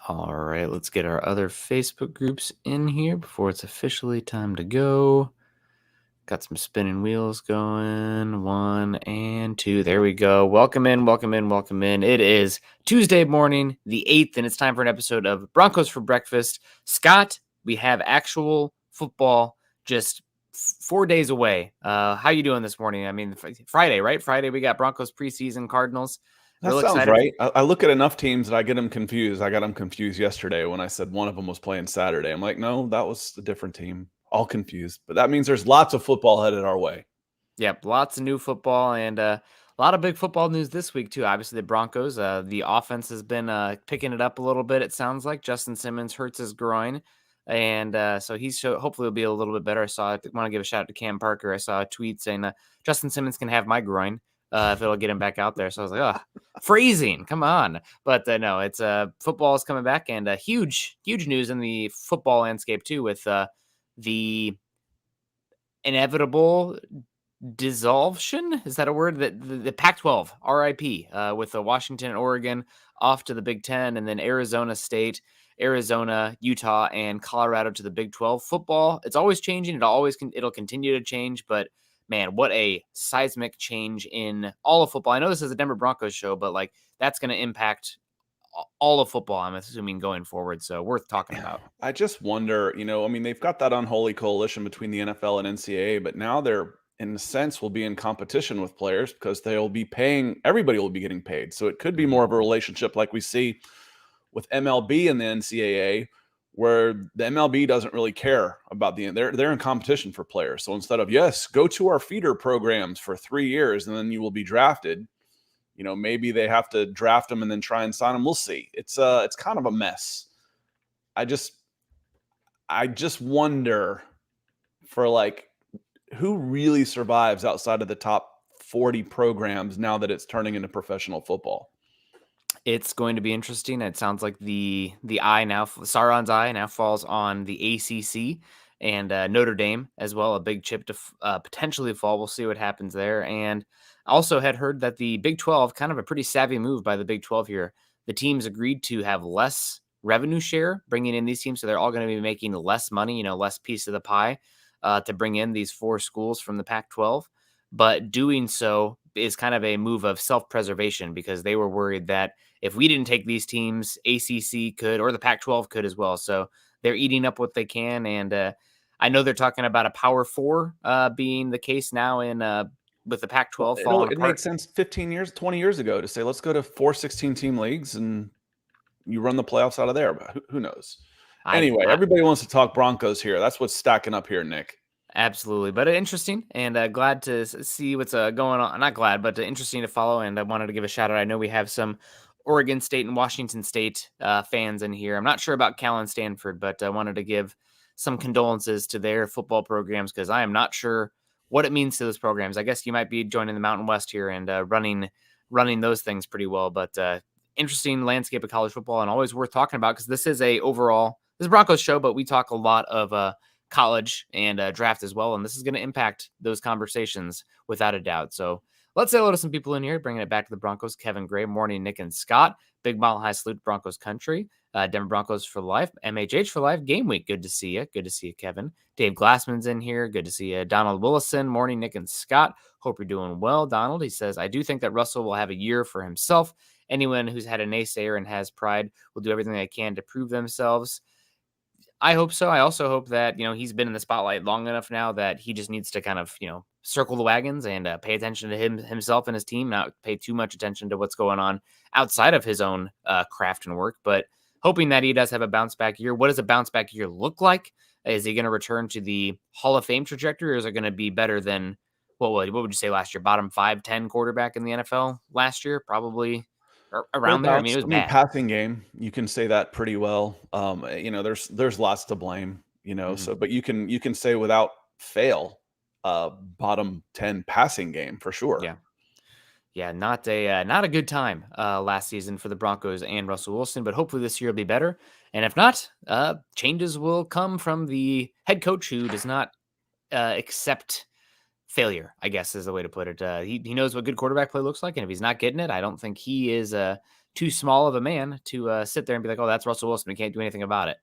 All right, let's get our other Facebook groups in here before it's officially time to go. Got some spinning wheels going. 1 and 2. There we go. Welcome in, welcome in, welcome in. It is Tuesday morning, the 8th, and it's time for an episode of Broncos for Breakfast. Scott, we have actual football just 4 days away. How you doing this morning? I mean, Friday, right? Friday, we got Broncos preseason Cardinals. That Real sounds excited. right. I look at enough teams and I get them confused. I got them confused yesterday when I said one of them was playing Saturday. I'm like, no, that was a different team. All confused. But that means there's lots of football headed our way. Yep, lots of new football and a lot of big football news this week too. Obviously, the Broncos, the offense has been picking it up a little bit. It sounds like Justin Simmons hurts his groin, and so hopefully will be a little bit better. I want to give a shout out to Cam Parker. I saw a tweet saying Justin Simmons can have my groin if it'll get him back out there. So I was like, oh, freezing, come on. But no, it's football is coming back, and huge news in the football landscape too with the inevitable dissolution, is that a word? That the Pac-12 RIP with Washington and Oregon off to the Big Ten, and then Arizona State, Arizona, Utah, and Colorado to the Big 12. Football, it's always changing. It'll continue to change, but man, what a seismic change in all of football. I know this is a Denver Broncos show, but like that's going to impact all of football, I'm assuming, going forward. So worth talking about. I just wonder, I mean, they've got that unholy coalition between the NFL and NCAA, but now they're, in a sense, will be in competition with players because they'll be paying, everybody will be getting paid. So it could be more of a relationship like we see with MLB and the NCAA, where the MLB doesn't really care about they're in competition for players. So instead of, yes, go to our feeder programs for 3 years and then you will be drafted, maybe they have to draft them and then try and sign them. We'll see. It's kind of a mess. I just wonder for like who really survives outside of the top 40 programs now that it's turning into professional football. It's going to be interesting. It sounds like the Sauron's eye now falls on the ACC and Notre Dame as well, a big chip to potentially fall. We'll see what happens there. And also had heard that the Big 12, kind of a pretty savvy move by the Big 12 here. The teams agreed to have less revenue share bringing in these teams, so they're all going to be making less money, less piece of the pie to bring in these 4 schools from the Pac-12. But doing so is kind of a move of self-preservation because they were worried that if we didn't take these teams, ACC could, or the Pac-12 could as well. So they're eating up what they can. And I know they're talking about a Power 4 being the case now in with the Pac-12 falling It apart. makes sense 15 years, 20 years ago to say, let's go to 4 16-team leagues and you run the playoffs out of there. But who knows? Anyway, everybody wants to talk Broncos here. That's what's stacking up here, Nick. Absolutely. But interesting and glad to see what's going on. Not glad, but interesting to follow. And I wanted to give a shout out. I know we have some Oregon State and Washington State fans in here. I'm not sure about Cal and Stanford, but I wanted to give some condolences to their football programs because I am not sure what it means to those programs. I guess you might be joining the Mountain West here and running those things pretty well. But interesting landscape of college football and always worth talking about because this is a Broncos show, but we talk a lot of college and draft as well. And this is going to impact those conversations without a doubt. So let's say hello to some people in here, bringing it back to the Broncos. Kevin Gray, morning, Nick and Scott. Big Mile High salute, Broncos country. Denver Broncos for life. MHH for life. Game week. Good to see you. Good to see you, Kevin. Dave Glassman's in here. Good to see you. Donald Willison, morning, Nick and Scott. Hope you're doing well, Donald. He says, I do think that Russell will have a year for himself. Anyone who's had a naysayer and has pride will do everything they can to prove themselves. I hope so. I also hope that, he's been in the spotlight long enough now that he just needs to kind of, circle the wagons and pay attention to himself and his team, not pay too much attention to what's going on outside of his own craft and work, but hoping that he does have a bounce back year. What does a bounce back year look like? Is he going to return to the Hall of Fame trajectory, or is it going to be better than what would you say last year? Bottom 5-10 quarterback in the NFL last year? Probably around there. I mean, it was bad. Passing game, you can say that pretty well. There's lots to blame, so, but you can say without fail, bottom 10 passing game for sure. Yeah, not a good time last season for the Broncos and Russell Wilson, but hopefully this year will be better. And if not, changes will come from the head coach who does not accept failure, I guess is the way to put it. He knows what good quarterback play looks like, and if he's not getting it, I don't think he is too small of a man to sit there and be like, oh, that's Russell Wilson. We can't do anything about it.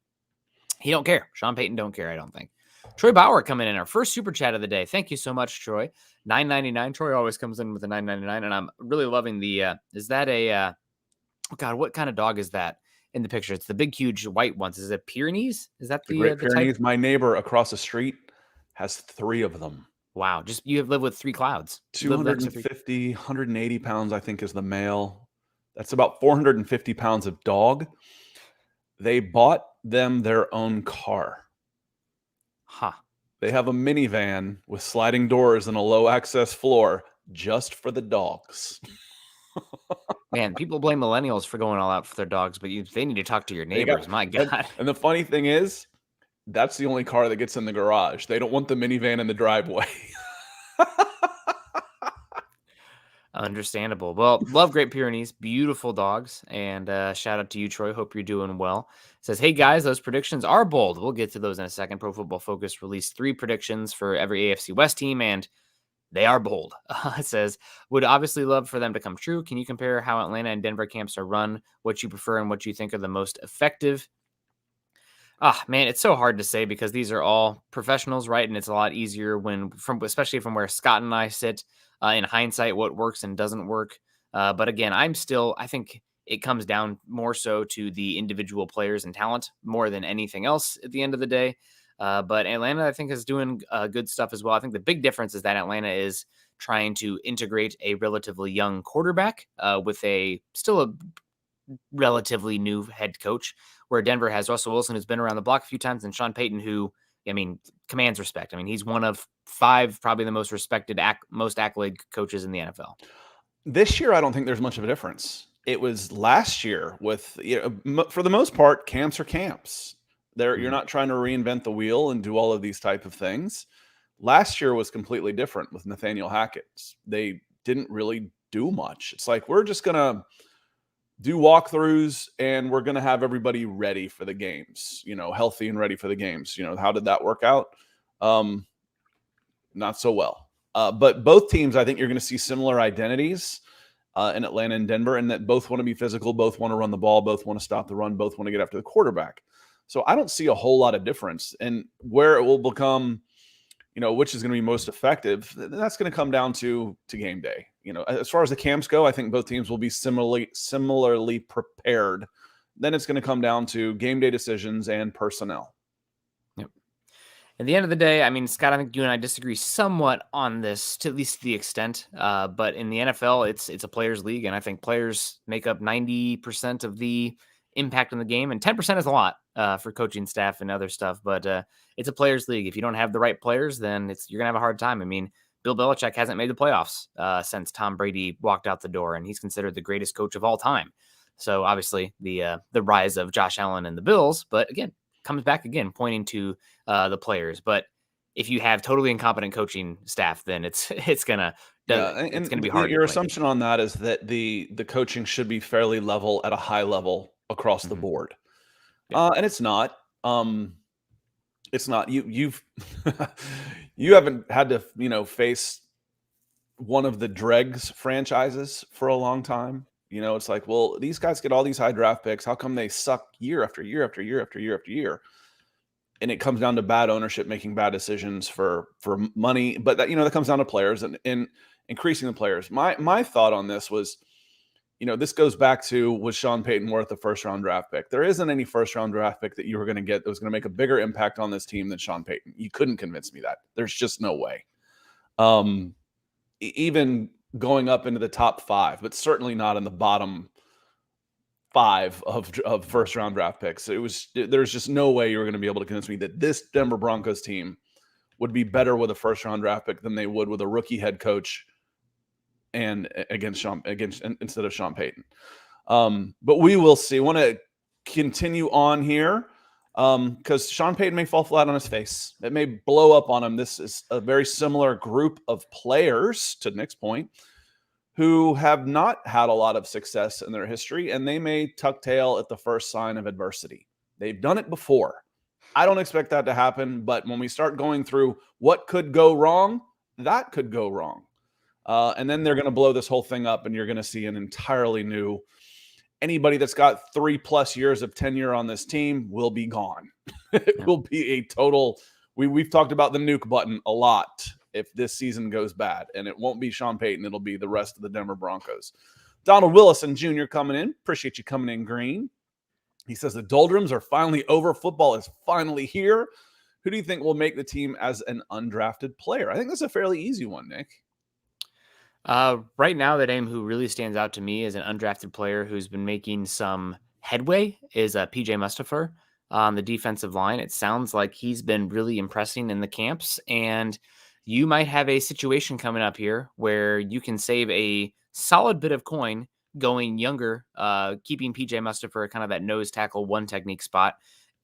He don't care. Sean Payton don't care, I don't think. Troy Bauer coming in, our first super chat of the day. Thank you so much, Troy. $9.99. Troy always comes in with a $9.99, and I'm really loving the. Is that a? Oh God, what kind of dog is that in the picture? It's the big, huge white ones. Is it Pyrenees? Is that The Great the type? Pyrenees. My neighbor across the street has 3 of them. Wow, just you have lived with 3 clouds. 250, 180 pounds, I think, is the male. That's about 450 pounds of dog. They bought them their own car. Huh. They have a minivan with sliding doors and a low access floor just for the dogs. Man, people blame millennials for going all out for their dogs, but they need to talk to your neighbors. My God. And the funny thing is, that's the only car that gets in the garage. They don't want the minivan in the driveway. Understandable. Well, love Great Pyrenees, beautiful dogs, and shout out to you, Troy. Hope you're doing well. Says, hey guys, those predictions are bold. We'll get to those in a second. Pro Football Focus released 3 predictions for every AFC West team, and they are bold. It says, would obviously love for them to come true. Can you compare how Atlanta and Denver camps are run, what you prefer, and what you think are the most effective? Man, it's so hard to say because these are all professionals, right? And it's a lot easier especially from where Scott and I sit, in hindsight, what works and doesn't work. But again, I think it comes down more so to the individual players and talent more than anything else at the end of the day. But Atlanta, I think, is doing good stuff as well. I think the big difference is that Atlanta is trying to integrate a relatively young quarterback with still a relatively new head coach, where Denver has Russell Wilson, who's been around the block a few times, and Sean Payton, who, I mean, commands respect. I mean, he's one of 5, probably the most respected, most accolade coaches in the NFL. This year, I don't think there's much of a difference. It was last year with, for the most part, camps are camps. You're not trying to reinvent the wheel and do all of these type of things. Last year was completely different with Nathaniel Hackett. They didn't really do much. It's like, we're just going to do walkthroughs and we're going to have everybody ready for the games, healthy and ready for the games. How did that work out? Not so well. But both teams, I think you're going to see similar identities in Atlanta and Denver, and that both want to be physical, both want to run the ball, both want to stop the run, both want to get after the quarterback. So I don't see a whole lot of difference. And where it will become, which is going to be most effective, that's going to come down to game day. As far as the camps go, I think both teams will be similarly prepared. Then it's going to come down to game day decisions and personnel. Yep. At the end of the day, I mean, Scott, I think you and I disagree somewhat on this, to at least the extent. But in the NFL, it's a players' league, and I think players make up 90% of the impact on the game, and 10% is a lot for coaching staff and other stuff. But it's a players' league. If you don't have the right players, then you're gonna have a hard time. I mean, Bill Belichick hasn't made the playoffs since Tom Brady walked out the door, and he's considered the greatest coach of all time. So obviously the rise of Josh Allen and the Bills, but again, comes back again pointing to the players. But if you have totally incompetent coaching staff, then it's gonna be hard. Your assumption on that is that the coaching should be fairly level at a high level across the board, and it's not. It's not. You've you haven't had to face one of the dregs franchises for a long time. It's like, well, these guys get all these high draft picks. How come they suck year after year after year after year after year? And it comes down to bad ownership making bad decisions for money. But that comes down to players and increasing the players. My thought on this was, this goes back to, was Sean Payton worth a first-round draft pick? There isn't any first-round draft pick that you were going to get that was going to make a bigger impact on this team than Sean Payton. You couldn't convince me that. There's just no way. Even going up into the top 5, but certainly not in the bottom 5 of first-round draft picks. There's just no way you were going to be able to convince me that this Denver Broncos team would be better with a first-round draft pick than they would with a rookie head coach and instead of Sean Payton. But we will see. I want to continue on here because Sean Payton may fall flat on his face. It may blow up on him. This is a very similar group of players, to Nick's point, who have not had a lot of success in their history, and they may tuck tail at the first sign of adversity. They've done it before. I don't expect that to happen, but when we start going through what could go wrong, that could go wrong. And then they're going to blow this whole thing up, and you're going to see an entirely new anybody that's got 3+ years of tenure on this team will be gone. It Yeah. will be a total. We've talked about the nuke button a lot if this season goes bad, and it won't be Sean Payton. It'll be the rest of the Denver Broncos. Donald Willison Jr. coming in. Appreciate you coming in, Green. He says the doldrums are finally over. Football is finally here. Who do you think will make the team as an undrafted player? I think that's a fairly easy one, Nick. Right now, the name who really stands out to me as an undrafted player who's been making some headway is PJ Mustipher on the defensive line. It sounds like he's been really impressing in the camps, and you might have a situation coming up here where you can save a solid bit of coin going younger, keeping PJ Mustipher kind of that nose tackle one technique spot,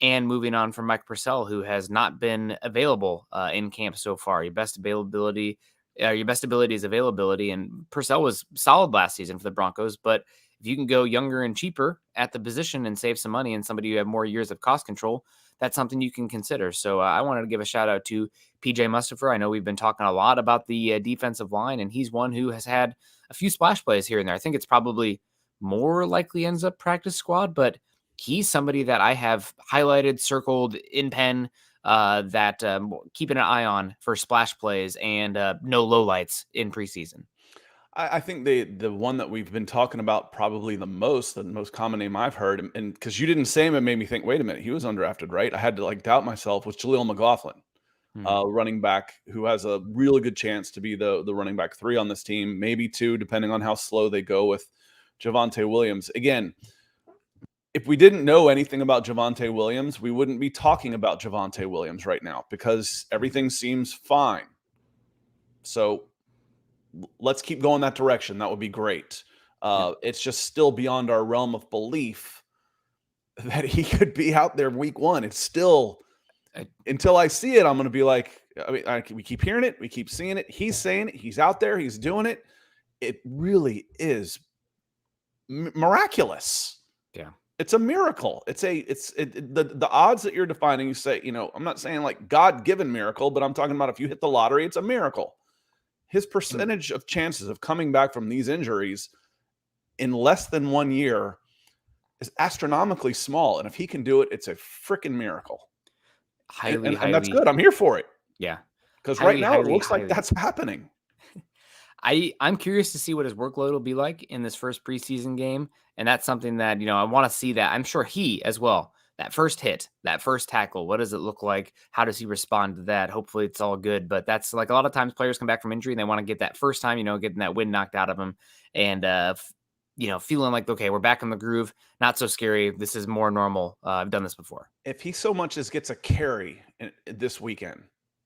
and moving on from Mike Purcell, who has not been available in camp so far. Your best ability is availability, and Purcell was solid last season for the Broncos. But if you can go younger and cheaper at the position and save some money, and somebody who have more years of cost control, that's something you can consider. So I wanted to give a shout out to PJ Mustipher. I know we've been talking a lot about the defensive line, and he's one who has had a few splash plays here and there. I think it's probably more likely ends up practice squad, but he's somebody that I have highlighted, circled in pen, that keeping an eye on for splash plays and no lowlights in preseason. I think the one that we've been talking about probably the most common name I've heard, and because you didn't say him, it made me think, wait a minute, he was undrafted, right? I had to doubt myself, was Jaleel McLaughlin, running back who has a really good chance to be the running back 3 on this team, maybe 2, depending on how slow they go with Javonte Williams. Again, if we didn't know anything about Javonte Williams, we wouldn't be talking about Javonte Williams right now because everything seems fine. So let's keep going that direction. That would be great. It's just still beyond our realm of belief that he could be out there week 1. It's still, until I see it, I'm going to be like, we keep hearing it. We keep seeing it. He's saying it. He's out there. He's doing it. It really is miraculous. Yeah. It's a miracle. The odds that you're defining, you say, I'm not saying like God-given miracle, but I'm talking about if you hit the lottery, it's a miracle. His percentage of chances of coming back from these injuries in less than 1 year is astronomically small. And if he can do it, it's a freaking miracle. Highly, and that's good. I'm here for it. Yeah. Because right now it looks like that's happening. I'm curious to see what his workload will be like in this first preseason game. And that's something that, I want to see that. I'm sure he as well, that first hit, that first tackle, what does it look like? How does he respond to that? Hopefully it's all good. But that's like a lot of times players come back from injury and they want to get that first time, getting that wind knocked out of them and, feeling like, okay, we're back in the groove. Not so scary. This is more normal. I've done this before. If he so much as gets a carry this weekend,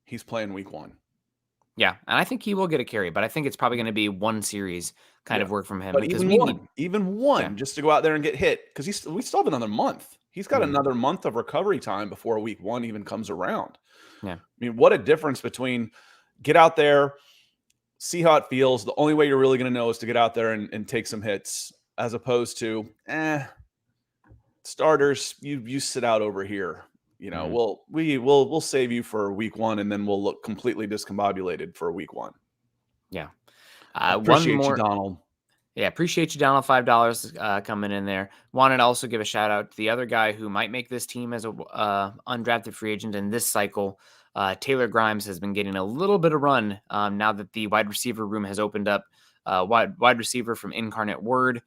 he's playing week 1. Yeah, and I think he will get a carry, but I think it's probably going to be one series kind of work from him. But Because even one, just to go out there and get hit, because we still have another month. He's got another month of recovery time before week 1 even comes around. Yeah, I mean, what a difference between get out there, see how it feels. The only way you're really going to know is to get out there and take some hits, as opposed to, starters, you sit out over here. We'll save you for week 1, and then we'll look completely discombobulated for week 1. Yeah. Appreciate you, Donald. Yeah, appreciate you, Donald. $5 coming in there. Wanted to also give a shout out to the other guy who might make this team as a undrafted free agent in this cycle. Taylor Grimes has been getting a little bit of run now that the wide receiver room has opened up. Wide receiver from Incarnate Word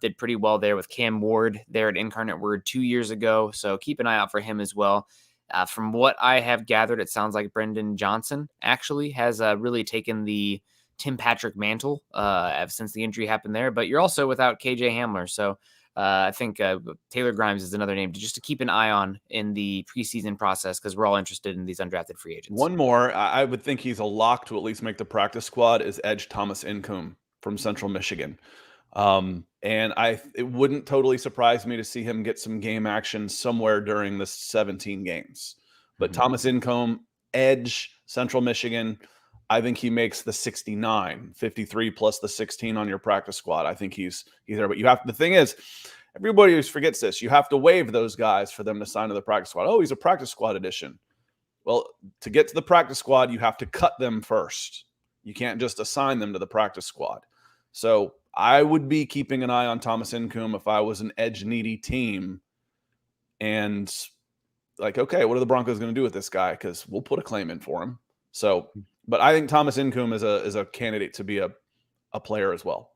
did pretty well there with Cam Ward there at Incarnate Word 2 years ago. So keep an eye out for him as well. From what I have gathered, it sounds like Brendan Johnson actually has really taken the Tim Patrick mantle since the injury happened there. But you're also without KJ Hamler. So I think Taylor Grimes is another name to keep an eye on in the preseason process because we're all interested in these undrafted free agents. One more, I would think he's a lock to at least make the practice squad, is edge Thomas Incombe from Central Michigan. And it wouldn't totally surprise me to see him get some game action somewhere during the 17 games. But Thomas Incombe, edge, Central Michigan, I think he makes the 69, 53 plus the 16 on your practice squad. I think he's there. But the thing is, everybody always forgets this. You have to waive those guys for them to sign to the practice squad. Oh, he's a practice squad addition. Well, to get to the practice squad, you have to cut them first. You can't just assign them to the practice squad. So I would be keeping an eye on Thomas Incoom if I was an edge-needy team. And like, okay, what are the Broncos going to do with this guy? Because we'll put a claim in for him. So, but I think Thomas Incoom is a candidate to be a player as well.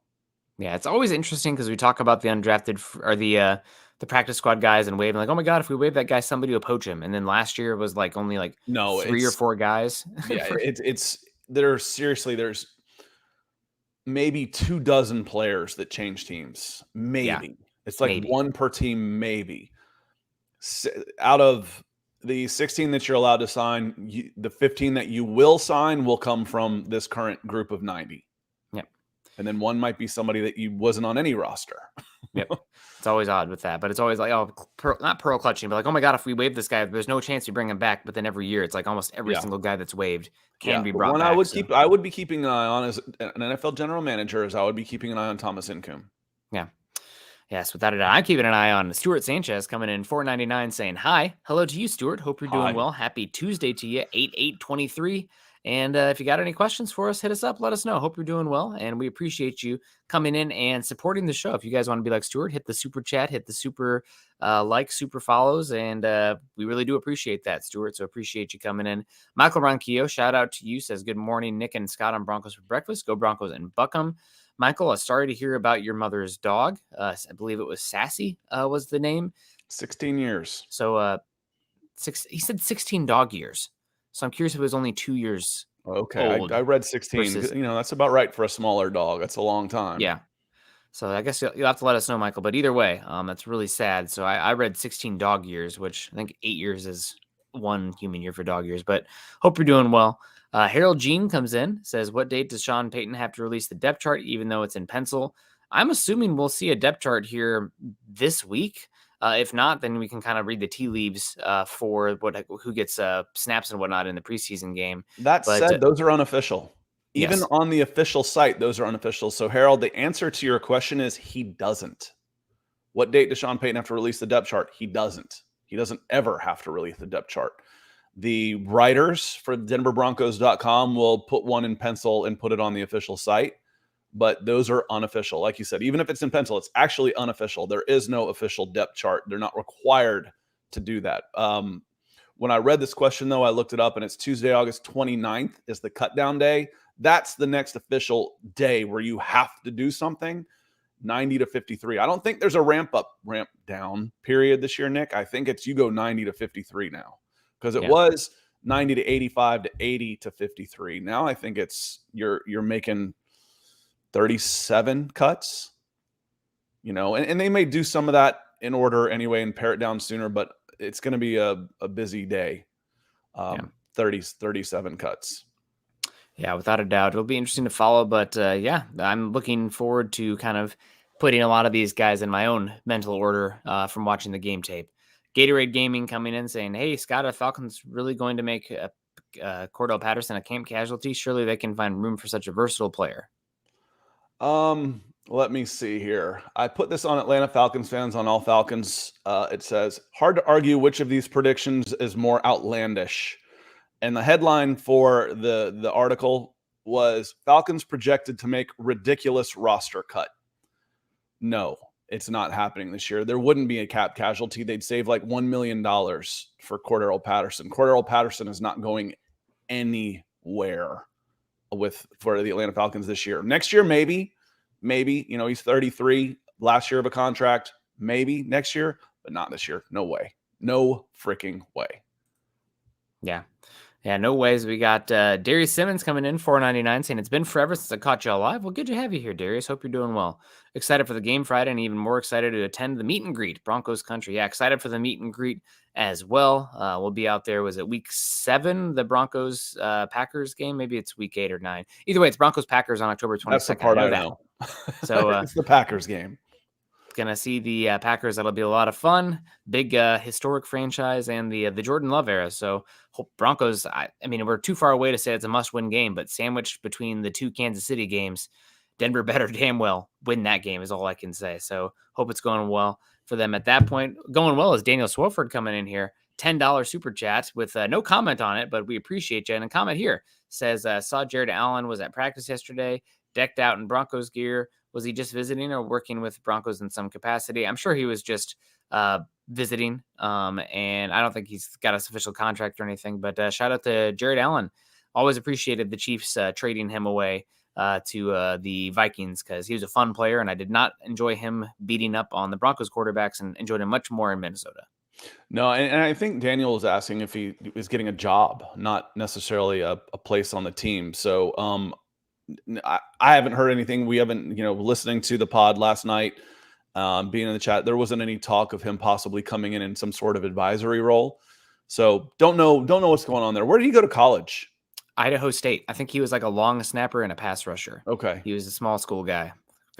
Yeah, it's always interesting because we talk about the undrafted or the practice squad guys and waving like, oh my god, if we wave that guy, somebody will poach him. And then last year was like only like No, 3 or 4 guys. Yeah, there's maybe 24 players that change teams. Maybe. Yeah, It's like one per team, maybe. Out of the 16 that you're allowed to sign, the 15 that you will sign will come from this current group of 90. Yep. And then one might be somebody that you wasn't on any roster. Yep. It's always odd with that, but it's always like, oh, not pearl clutching, but like, oh my god, if we wave this guy, there's no chance we bring him back. But then every year, it's like almost every single guy that's waived can be brought back. I would be keeping an eye on as an NFL general manager, as I would be keeping an eye on Thomas Incoom. Yeah. Yes, without a doubt. I'm keeping an eye on Stuart Sanchez coming in $4.99 saying, hi, hello to you, Stuart. Hope you're doing well. Happy Tuesday to you, 8/8/23. And if you got any questions for us, hit us up. Let us know. Hope you're doing well. And we appreciate you coming in and supporting the show. If you guys want to be like Stuart, hit the super chat, hit the super super follows. And we really do appreciate that, Stuart. So appreciate you coming in. Michael Ronquillo, shout out to you, says, good morning, Nick and Scott on Broncos for breakfast. Go Broncos and buck 'em. Michael, sorry to hear about your mother's dog. I believe it was Sassy was the name. 16 years. So he said 16 dog years. So I'm curious if it was only 2 years. Okay, I read 16. Versus, that's about right for a smaller dog. That's a long time. Yeah. So I guess you'll have to let us know, Michael. But either way, that's really sad. So I read 16 dog years, which I think 8 years is 1 human year for dog years. But hope you're doing well. Harold Jean comes in, says, what date does Sean Payton have to release the depth chart, even though it's in pencil? I'm assuming we'll see a depth chart here this week. If not, then we can kind of read the tea leaves for who gets snaps and whatnot in the preseason game. That said, those are unofficial. Even on the official site, those are unofficial. So, Harold, the answer to your question is he doesn't. What date does Sean Payton have to release the depth chart? He doesn't. He doesn't ever have to release the depth chart. The writers for DenverBroncos.com will put one in pencil and put it on the official site. But those are unofficial. Like you said, even if it's in pencil, it's actually unofficial. There is no official depth chart. They're not required to do that. When I read this question, though, I looked it up, and it's Tuesday, August 29th is the cut down day. That's the next official day where you have to do something, 90 to 53. I don't think there's a ramp down period this year, Nick. I think it's you go 90 to 53 now, because it was 90 to 85 to 80 to 53. Now I think it's you're making 37 cuts, and they may do some of that in order anyway and pare it down sooner, but it's going to be a busy day. 37 cuts. Yeah, without a doubt. It'll be interesting to follow, but I'm looking forward to kind of putting a lot of these guys in my own mental order from watching the game tape. Gatorade Gaming coming in saying, hey, Scott, are Falcons really going to make Cordell Patterson a camp casualty? Surely they can find room for such a versatile player. Let me see here. I put this on Atlanta Falcons fans on All Falcons. It says, hard to argue which of these predictions is more outlandish. And the headline for the article was Falcons projected to make ridiculous roster cut. No, it's not happening this year. There wouldn't be a cap casualty. They'd save like $1 million for Cordell Patterson. Cordell Patterson is not going anywhere for the Atlanta Falcons this year. Next year, maybe, he's 33, last year of a contract, maybe next year, but not this year. No way. No freaking way. Yeah, no ways. We got Darius Simmons coming in, $4.99, saying it's been forever since I caught you alive. Well, good to have you here, Darius. Hope you're doing well. Excited for the game Friday and even more excited to attend the meet and greet, Broncos country. Yeah, excited for the meet and greet as well. We'll be out there. Was it week 7, the Broncos Packers game? Maybe it's week 8 or 9. Either way, it's Broncos Packers on October 22nd. That's the part I know. So it's the Packers game. Gonna see the Packers. That'll be a lot of fun. Big historic franchise and the Jordan Love era. So hope Broncos. I mean, we're too far away to say it's a must-win game, but sandwiched between the 2 Kansas City games, Denver better damn well win that game is all I can say. So hope it's going well for them at that point. Going well is Daniel Swoford coming in here. $10 super chat with no comment on it, but we appreciate you. And a comment here says, saw Jared Allen was at practice yesterday. decked out in Broncos gear. Was he just visiting or working with Broncos in some capacity? I'm sure he was just visiting. And I don't think he's got his official contract or anything. But shout out to Jared Allen. Always appreciated the Chiefs trading him away to the Vikings because he was a fun player, and I did not enjoy him beating up on the Broncos quarterbacks and enjoyed him much more in Minnesota. No, and I think Daniel was asking if he was getting a job, not necessarily a place on the team. So I haven't heard anything. We haven't, listening to the pod last night, being in the chat, there wasn't any talk of him possibly coming in some sort of advisory role. So don't know what's going on there. Where did he go to college? Idaho State. I think he was like a long snapper and a pass rusher. Okay. He was a small school guy.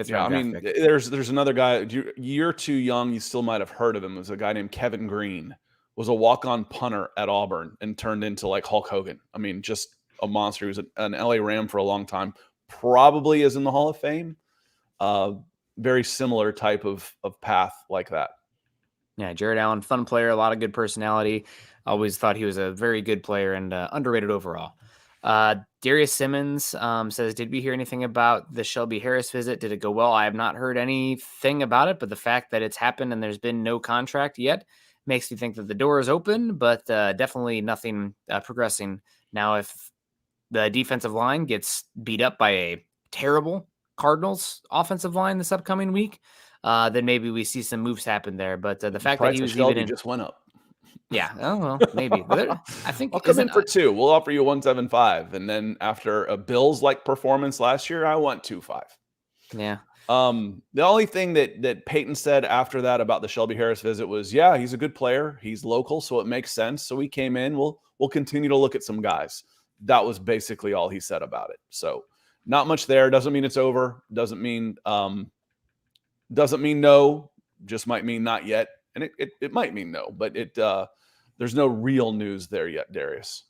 Yeah, I mean, there's another guy. You're too young. You still might have heard of him. It was a guy named Kevin Green. Was a walk-on punter at Auburn and turned into like Hulk Hogan. I mean, just a monster. He was an LA Ram for a long time. Probably is in the Hall of Fame. Very similar type of path like that. Yeah, Jared Allen, fun player, a lot of good personality. Always thought he was a very good player and underrated overall. Darius Simmons says, did we hear anything about the Shelby Harris visit? Did it go well? I have not heard anything about it, but the fact that it's happened and there's been no contract yet makes me think that the door is open, but definitely nothing progressing. Now, if the defensive line gets beat up by a terrible Cardinals offensive line this upcoming week, then maybe we see some moves happen there. But the fact that he was Shelby just went up. Yeah. Oh, well, maybe. I think I'll come in for 2. We'll offer you 175. And then after a Bills-like performance last year, I want 2.5. Yeah. The only thing that Peyton said after that about the Shelby Harris visit was, yeah, he's a good player. He's local, so it makes sense. So he came in. We'll continue to look at some guys. That was basically all he said about it. So not much there. Doesn't mean it's over. Doesn't mean no. Just might mean not yet. And it might mean no, but there's no real news there yet, Darius.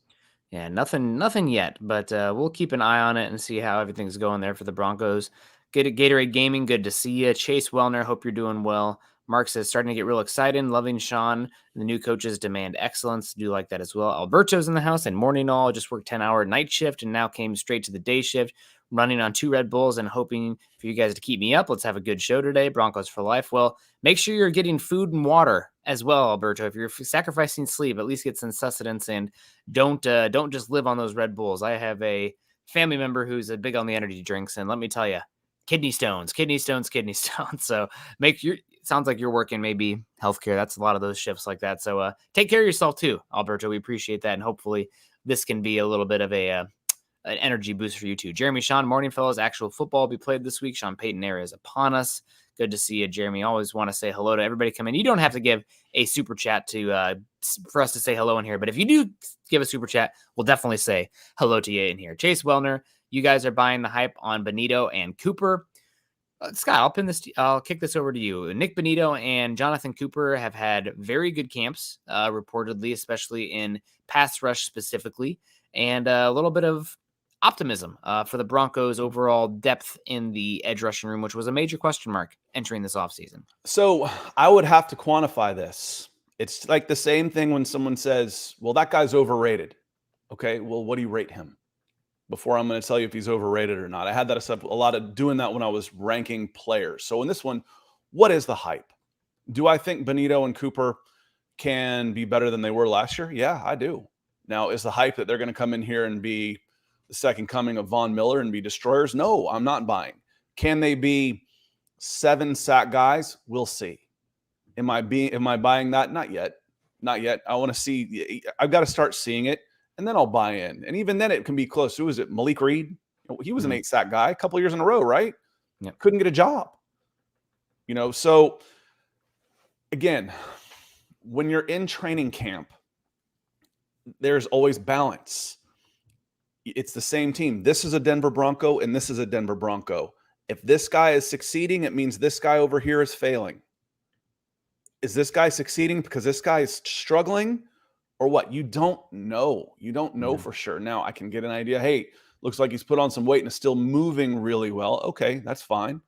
Yeah, nothing yet, but we'll keep an eye on it and see how everything's going there for the Broncos. Good at Gatorade Gaming, good to see you. Chase Wellner, hope you're doing well. Mark says, starting to get real excited, loving Sean. The new coaches demand excellence. Do like that as well. Alberto's in the house and morning all, just worked 10-hour night shift and now came straight to the day shift, running on 2 Red Bulls and hoping for you guys to keep me up. Let's have a good show today. Broncos for life. Well, make sure you're getting food and water as well, Alberto. If you're sacrificing sleep, at least get some sustenance and don't just live on those Red Bulls. I have a family member who's big on the energy drinks, and let me tell you, kidney stones. So sounds like you're working maybe healthcare. That's a lot of those shifts like that. So take care of yourself too, Alberto. We appreciate that. And hopefully this can be a little bit of an energy boost for you too. Jeremy, Sean, morning fellows, actual football will be played this week. Sean Payton era is upon us. Good to see you, Jeremy. Always want to say hello to everybody come in. You don't have to give a super chat for us to say hello in here, but if you do give a super chat, we'll definitely say hello to you in here. Chase Wellner, you guys are buying the hype on Benito and Cooper. Scott, I'll kick this over to you. Nick Benito and Jonathan Cooper have had very good camps, reportedly, especially in pass rush specifically, and a little bit of optimism for the Broncos' overall depth in the edge rushing room, which was a major question mark entering this offseason. So I would have to quantify this. It's like the same thing when someone says, well, that guy's overrated. Okay, well, what do you rate him? Before I'm going to tell you if he's overrated or not. I had that a lot of doing that when I was ranking players. So in this one, what is the hype? Do I think Benito and Cooper can be better than they were last year? Yeah, I do. Now, is the hype that they're going to come in here and be the second coming of Von Miller and be destroyers? No, I'm not buying. Can they be 7-sack guys? We'll see. Am I buying that? Not yet. Not yet. I want to see. I've got to start seeing it, and then I'll buy in. And even then, it can be close. Who was it? Malik Reed? He was an 8-sack guy a couple of years in a row, right? Yep. Couldn't get a job. So again, when you're in training camp, there's always balance. It's the same team. This is a Denver Bronco, and this is a Denver Bronco. If this guy is succeeding, it means this guy over here is failing. Is this guy succeeding because this guy is struggling or what? You don't know. You don't know for sure. Now, I can get an idea. Hey, looks like he's put on some weight and is still moving really well. Okay, that's fine.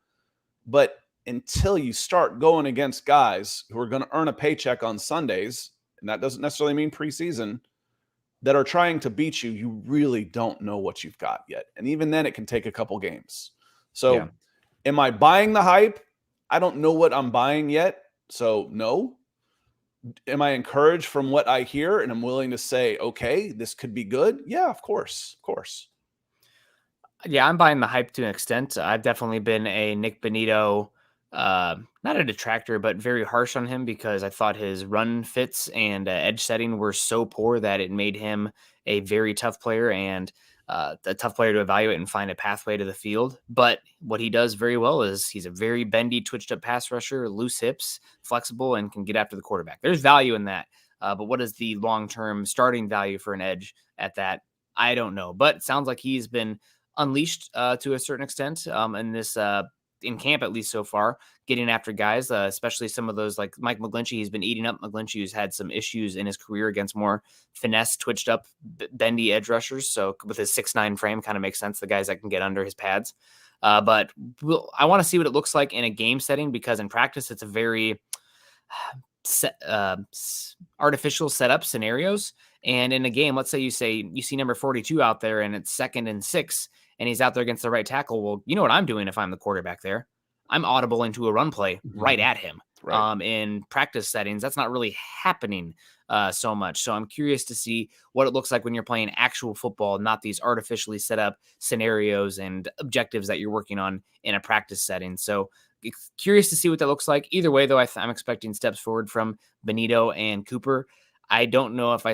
But until you start going against guys who are going to earn a paycheck on Sundays, and that doesn't necessarily mean preseason, that are trying to beat you, you really don't know what you've got yet. And even then, it can take a couple games. So am I buying the hype? I don't know what I'm buying yet. So no. Am I encouraged from what I hear and I'm willing to say, okay, this could be good? Yeah, of course. Of course. Yeah, I'm buying the hype to an extent. I've definitely been a Nick Benito, not a detractor, but very harsh on him because I thought his run fits and edge setting were so poor that it made him a very tough player and a tough player to evaluate and find a pathway to the field. But what he does very well is he's a very bendy, twitched up pass rusher, loose hips, flexible, and can get after the quarterback. There's value in that. But what is the long term starting value for an edge at that? I don't know. But it sounds like he's been unleashed to a certain extent in this in camp, at least so far, getting after guys, especially some of those like Mike McGlinchey. He's been eating up McGlinchey, who's had some issues in his career against more finesse, twitched up, bendy edge rushers. So with his 6'9" frame, kind of makes sense. The guys that can get under his pads. But I want to see what it looks like in a game setting because in practice, it's a very artificial setup scenarios. And in a game, let's say you see number 42 out there and it's 2nd and 6 and he's out there against the right tackle. Well, you know what I'm doing if I'm the quarterback there? I'm audible into a run play right at him. Right. In practice settings, that's not really happening so much. So I'm curious to see what it looks like when you're playing actual football, not these artificially set up scenarios and objectives that you're working on in a practice setting. So curious to see what that looks like. Either way, though, I'm expecting steps forward from Benito and Cooper. I don't know if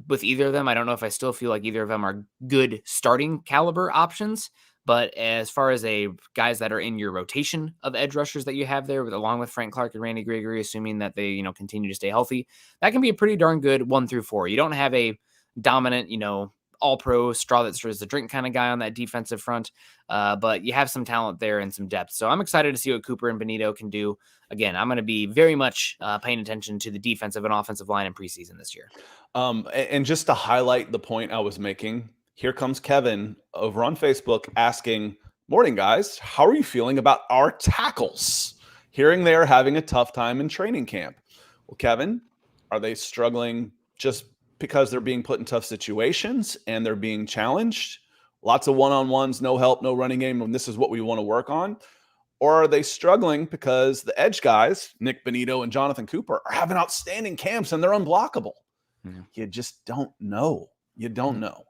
with either of them, I don't know if I still feel like either of them are good starting caliber options. But as far as guys that are in your rotation of edge rushers that you have there, along with Frank Clark and Randy Gregory, assuming that they continue to stay healthy, that can be a pretty darn good 1 through 4. You don't have a dominant, all-pro straw that stirs the drink kind of guy on that defensive front, but you have some talent there and some depth. So I'm excited to see what Cooper and Benito can do. Again, I'm going to be very much paying attention to the defensive and offensive line in preseason this year. And just to highlight the point I was making, here comes Kevin over on Facebook asking, morning, guys, how are you feeling about our tackles? Hearing they are having a tough time in training camp. Well, Kevin, are they struggling just because they're being put in tough situations and they're being challenged? Lots of one-on-ones, no help, no running game, and this is what we want to work on? Or are they struggling because the edge guys, Nick Benito and Jonathan Cooper, are having outstanding camps and they're unblockable? You just don't know. You don't know.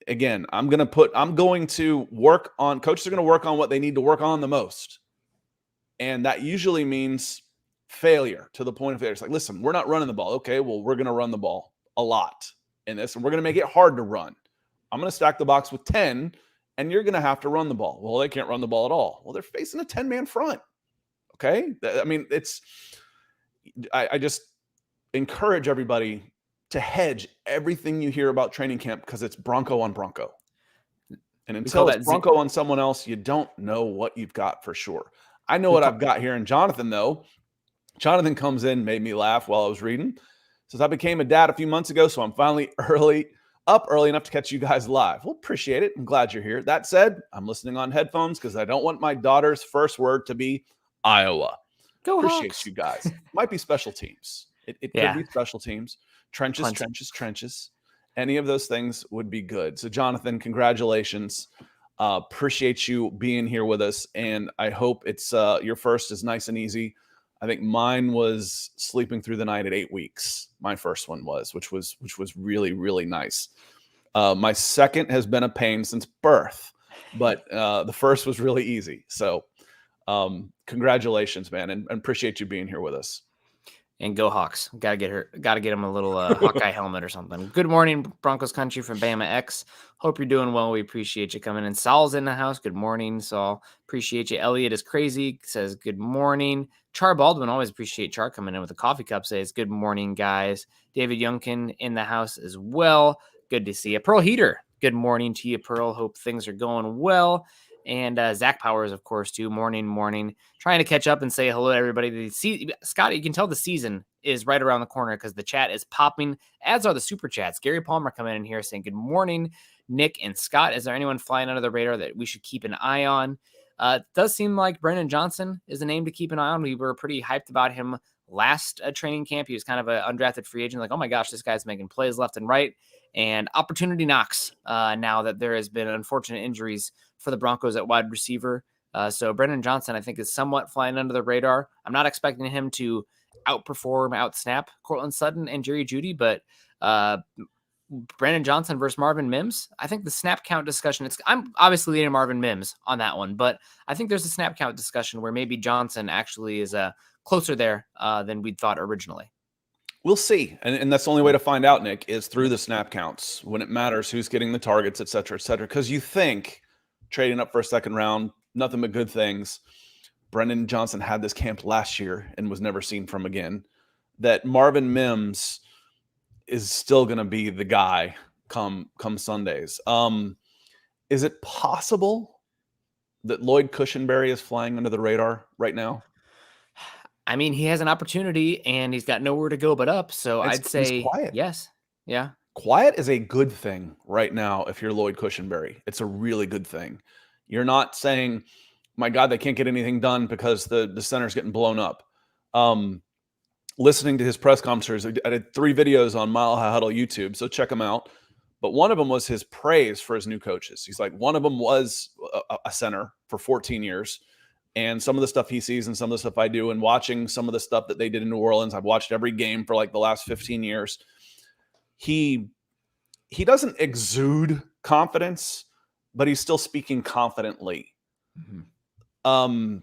Again, I'm going to work on, coaches are going to work on what they need to work on the most. And that usually means failure to the point of failure. It's like, listen, we're not running the ball. Okay, well, we're going to run the ball a lot in this, and we're going to make it hard to run. I'm going to stack the box with 10, and you're going to have to run the ball. Well, they can't run the ball at all. Well, they're facing a 10-man front. Okay? I mean, I just encourage everybody to hedge everything you hear about training camp because it's Bronco on Bronco. And until it's Bronco on someone else, you don't know what you've got for sure. I know what I've got here in Jonathan, though. Jonathan comes in, made me laugh while I was reading. Says, I became a dad a few months ago, so I'm finally up early enough to catch you guys live. Well, appreciate it. I'm glad you're here. That said, I'm listening on headphones because I don't want my daughter's first word to be Iowa. Go Appreciate Hawks. you guys. Might be special teams. It could be special teams. Trenches. Any of those things would be good. So, Jonathan, congratulations. Appreciate you being here with us. And I hope it's your first is nice and easy. I think mine was sleeping through the night at 8 weeks. My first one was, which was really, really nice. My second has been a pain since birth, but the first was really easy. So congratulations, man. And appreciate you being here with us. And go Hawks. Got to get him a little Hawkeye helmet or something. Good morning, Broncos country from Bama X. Hope you're doing well. We appreciate you coming in. Saul's in the house. Good morning, Saul. Appreciate you. Elliot is crazy. Says good morning. Char Baldwin, always appreciate Char coming in with a coffee cup. Says good morning, guys. David Youngkin in the house as well. Good to see you. Pearl Heater. Good morning to you, Pearl. Hope things are going well. And Zach Powers, of course, too. Morning. Trying to catch up and say hello to everybody. Scott, you can tell the season is right around the corner because the chat is popping, as are the super chats. Gary Palmer coming in here saying, good morning, Nick and Scott. Is there anyone flying under the radar that we should keep an eye on? It does seem like Brennan Johnson is a name to keep an eye on. We were pretty hyped about him last training camp. He was kind of an undrafted free agent. Like, oh my gosh, this guy's making plays left and right. And opportunity knocks now that there has been unfortunate injuries for the Broncos at wide receiver. So Brennan Johnson, I think, is somewhat flying under the radar. I'm not expecting him to outperform, outsnap Cortland Sutton and Jerry Jeudy, but Brandon Johnson versus Marvin Mims. I think the snap count discussion, I'm obviously leaning Marvin Mims on that one, but I think there's a snap count discussion where maybe Johnson actually is closer there than we'd thought originally. We'll see. And that's the only way to find out, Nick, is through the snap counts when it matters who's getting the targets, et cetera, et cetera. Because you think trading up for a second round, nothing but good things. Brendan Johnson had this camp last year and was never seen from again. That Marvin Mims is still going to be the guy come Sundays. Is it possible that Lloyd Cushenberry is flying under the radar right now? I mean, he has an opportunity and he's got nowhere to go but up. So I'd say quiet. Yes. Yeah. Quiet is a good thing right now if you're Lloyd Cushenberry. It's a really good thing. You're not saying, my God, they can't get anything done because the center's getting blown up. Listening to his press conferences, I did 3 videos on Mile High Huddle YouTube, so check them out. But one of them was his praise for his new coaches. He's like, one of them was a center for 14 years. And some of the stuff he sees and some of the stuff I do, and watching some of the stuff that they did in New Orleans, I've watched every game for like the last 15 years. He doesn't exude confidence, but he's still speaking confidently. Mm-hmm.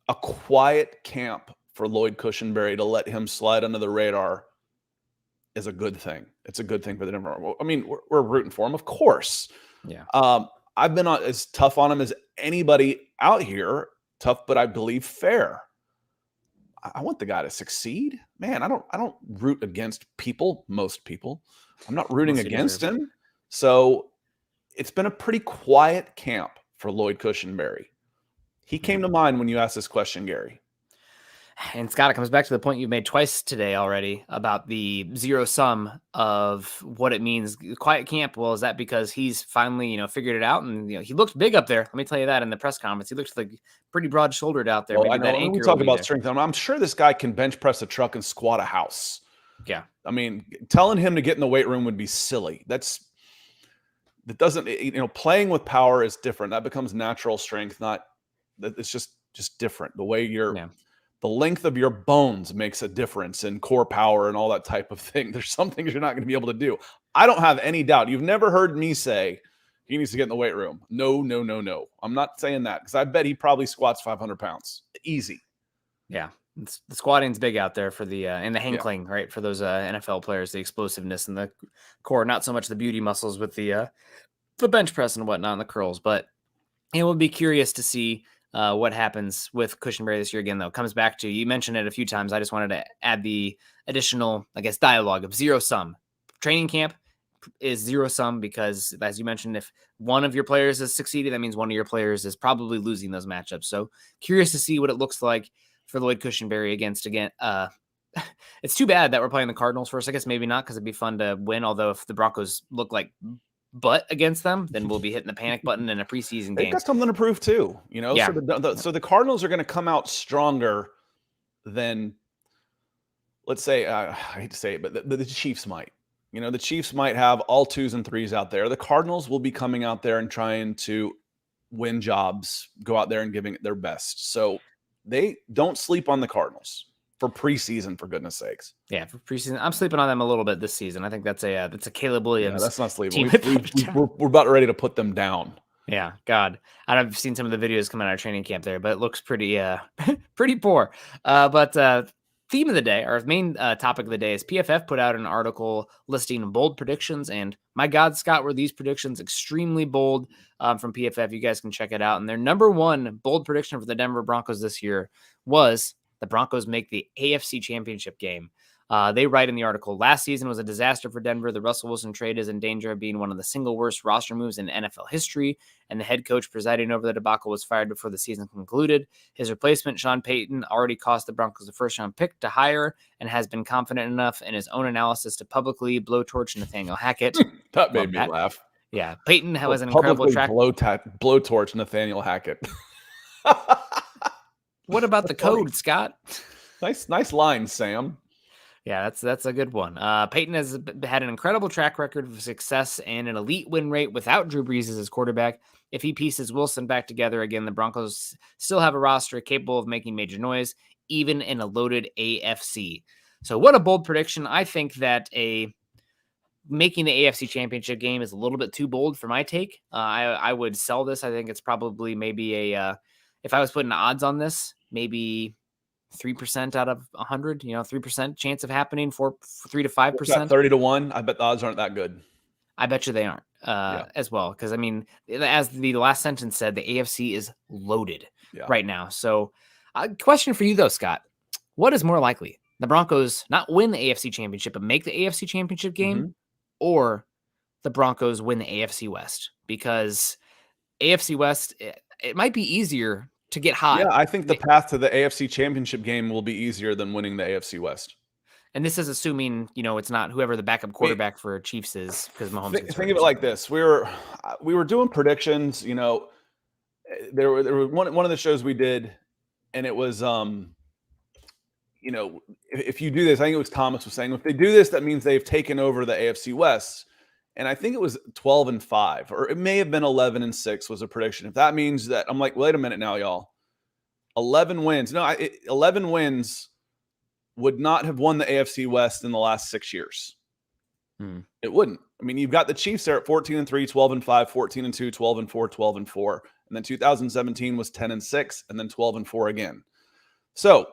A quiet camp for Lloyd Cushenberry to let him slide under the radar is a good thing. It's a good thing for the Denver. I mean, we're rooting for him, of course. Yeah. I've been as tough on him as anybody out here. Tough, but I believe fair. I want the guy to succeed. Man, I don't root against people, most people. I'm not rooting against him. So it's been a pretty quiet camp for Lloyd Cushenberry. He came to mind when you asked this question, Gary. And Scott, it comes back to the point you made twice today already about the zero sum of what it means. Quiet camp. Well, is that because he's finally, figured it out? And, he looked big up there. Let me tell you that in the press conference. He looked like pretty broad shouldered out there. Well, Maybe I know. that anchor we talk about strength. I'm sure this guy can bench press a truck and squat a house. Yeah. I mean, telling him to get in the weight room would be silly. That doesn't, playing with power is different. That becomes natural strength. It's just different. The way the length of your bones makes a difference in core power and all that type of thing. There's some things you're not going to be able to do. I don't have any doubt. You've never heard me say he needs to get in the weight room. No. I'm not saying that because I bet he probably squats 500 pounds. Easy. Yeah. The squatting's big out there for the and the hankling, right? For those NFL players, the explosiveness and the core, not so much the beauty muscles with the bench press and whatnot and the curls. But it will be curious to see what happens with Cushenberry this year again, though. Comes back to, you mentioned it a few times. I just wanted to add the additional, dialogue of zero sum. Training camp is zero sum because, as you mentioned, if one of your players has succeeded, that means one of your players is probably losing those matchups. So curious to see what it looks like for Lloyd Cushenberry against it's too bad that we're playing the Cardinals first. I guess maybe not, because it'd be fun to win. Although if the Broncos look like butt against them, then we'll be hitting the panic button in a preseason game. They've got something to prove too, Yeah. So the Cardinals are going to come out stronger than, let's say, I hate to say it, but the Chiefs might. The Chiefs might have all 2s and 3s out there. The Cardinals will be coming out there and trying to win jobs, go out there and giving it their best. So they don't sleep on the Cardinals for preseason, for goodness sakes. Yeah, for preseason, I'm sleeping on them a little bit this season. I think that's a Caleb Williams. Yeah, that's not sleeping. We're about ready to put them down. Yeah, God, I've seen some of the videos coming out of training camp there, but it looks pretty pretty poor. But theme of the day, our main topic of the day, is PFF put out an article listing bold predictions, and my God, Scott, were these predictions extremely bold from PFF. You guys can check it out. And their number one bold prediction for the Denver Broncos this year was the Broncos make the AFC Championship game. They write in the article, last season was a disaster for Denver. The Russell Wilson trade is in danger of being one of the single worst roster moves in NFL history, and the head coach presiding over the debacle was fired before the season concluded. His replacement, Sean Payton, already cost the Broncos a first-round pick to hire and has been confident enough in his own analysis to publicly blowtorch Nathaniel Hackett. That made me laugh. Yeah, Payton was an incredible track. Blowtorch Nathaniel Hackett. What about the That's funny. code, Scott? Nice line, Sam. Yeah, that's a good one. Peyton has had an incredible track record of success and an elite win rate without Drew Brees as his quarterback. If he pieces Wilson back together again, the Broncos still have a roster capable of making major noise, even in a loaded AFC. So what a bold prediction. I think that making the AFC Championship game is a little bit too bold for my take. I would sell this. I think it's probably maybe if I was putting odds on this, maybe 3% out of 100, 3% chance of happening, 3 to 5%. 30 to 1. I bet the odds aren't that good. I bet you they aren't as well. Because, I mean, as the last sentence said, the AFC is loaded right now. So, question for you, though, Scott. What is more likely? The Broncos not win the AFC Championship, but make the AFC Championship game, or the Broncos win the AFC West? Because AFC West, it might be easier to get hot. Yeah, I think the path to the AFC Championship game will be easier than winning the AFC West. And this is assuming, it's not whoever the backup quarterback for Chiefs is, because Mahomes. Think of it like this: we were doing predictions. There were one of the shows we did, and it was if you do this, I think it was Thomas was saying, if they do this, that means they've taken over the AFC West. And I think it was 12-5, or it may have been 11-6 was a prediction. If that means that, I'm like, wait a minute now, y'all. 11 wins. No, 11 wins would not have won the AFC West in the last 6 years. It wouldn't. I mean, you've got the Chiefs there at 14-3, 12-5, 14-2, 12-4, 12-4. And then 2017 was 10-6, and then 12-4 again. So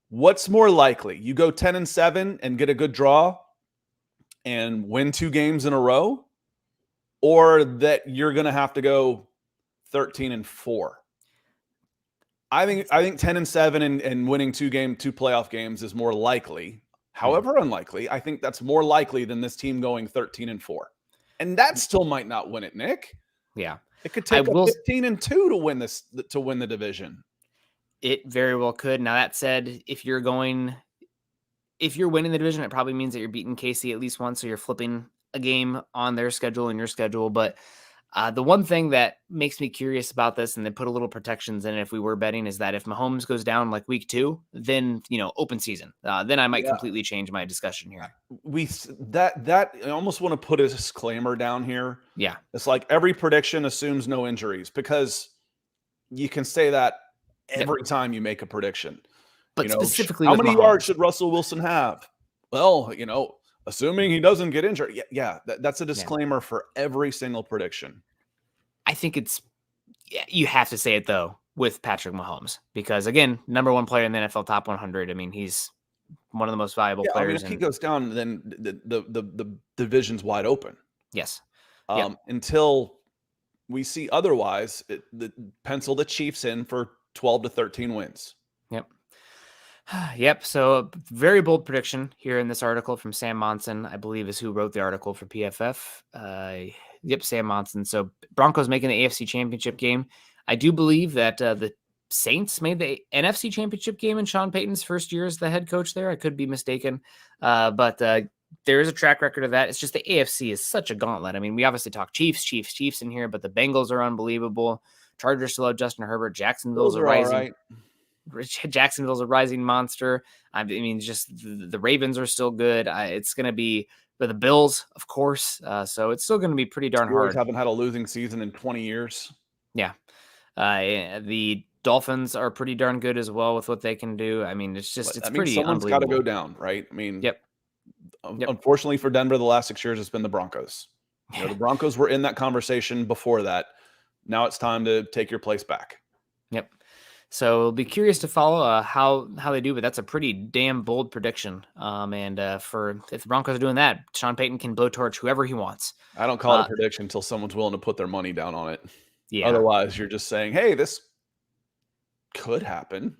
what's more likely? You go 10-7 and get a good draw and win 2 games in a row, or that you're going to have to go 13-4. I think 10-7 and winning 2 playoff games is more likely. However unlikely, I think that's more likely than this team going 13-4. And that still might not win it, Nick. Yeah. It could take 15-2 to win the division. It very well could. Now that said, if you're winning the division, it probably means that you're beating KC at least once, so you're flipping a game on their schedule and your schedule. But the one thing that makes me curious about this, and they put a little protections in it if we were betting, is that if Mahomes goes down like week 2, then open season. Then I might completely change my discussion here. I almost want to put a disclaimer down here. Yeah, it's like every prediction assumes no injuries, because you can say that every time you make a prediction. But specifically, how many yards should Russell Wilson have? Well, assuming he doesn't get injured. Yeah, that's a disclaimer for every single prediction. I think you have to say it, though, with Patrick Mahomes, because, again, number 1 player in the NFL top 100. I mean, he's one of the most valuable players. If he goes down, then the division's wide open. Yes. Until we see otherwise, pencil the Chiefs in for 12 to 13 wins. Yep. So a very bold prediction here in this article from Sam Monson, I believe is who wrote the article for PFF. Sam Monson. So Broncos making the AFC Championship game. I do believe that the Saints made the NFC Championship game in Sean Payton's first year as the head coach there. I could be mistaken. But there is a track record of that. It's just the AFC is such a gauntlet. I mean, we obviously talk Chiefs in here, but the Bengals are unbelievable. Chargers still have Justin Herbert. Jacksonville's a rising. Jacksonville's a rising monster. I mean, just the Ravens are still good. It's going to be the Bills, of course. So it's still going to be pretty darn hard. Haven't had a losing season in 20 years. Yeah. The Dolphins are pretty darn good as well with what they can do. I mean, it's pretty someone's got to go down, right? I mean, unfortunately for Denver, the last 6 years, it's been the Broncos. The Broncos were in that conversation before that. Now it's time to take your place back. Yep. So we'll be curious to follow how they do, but that's a pretty damn bold prediction. And if the Broncos are doing that, Sean Payton can blowtorch whoever he wants. I don't call it a prediction until someone's willing to put their money down on it. Yeah. Otherwise, you're just saying, hey, this could happen.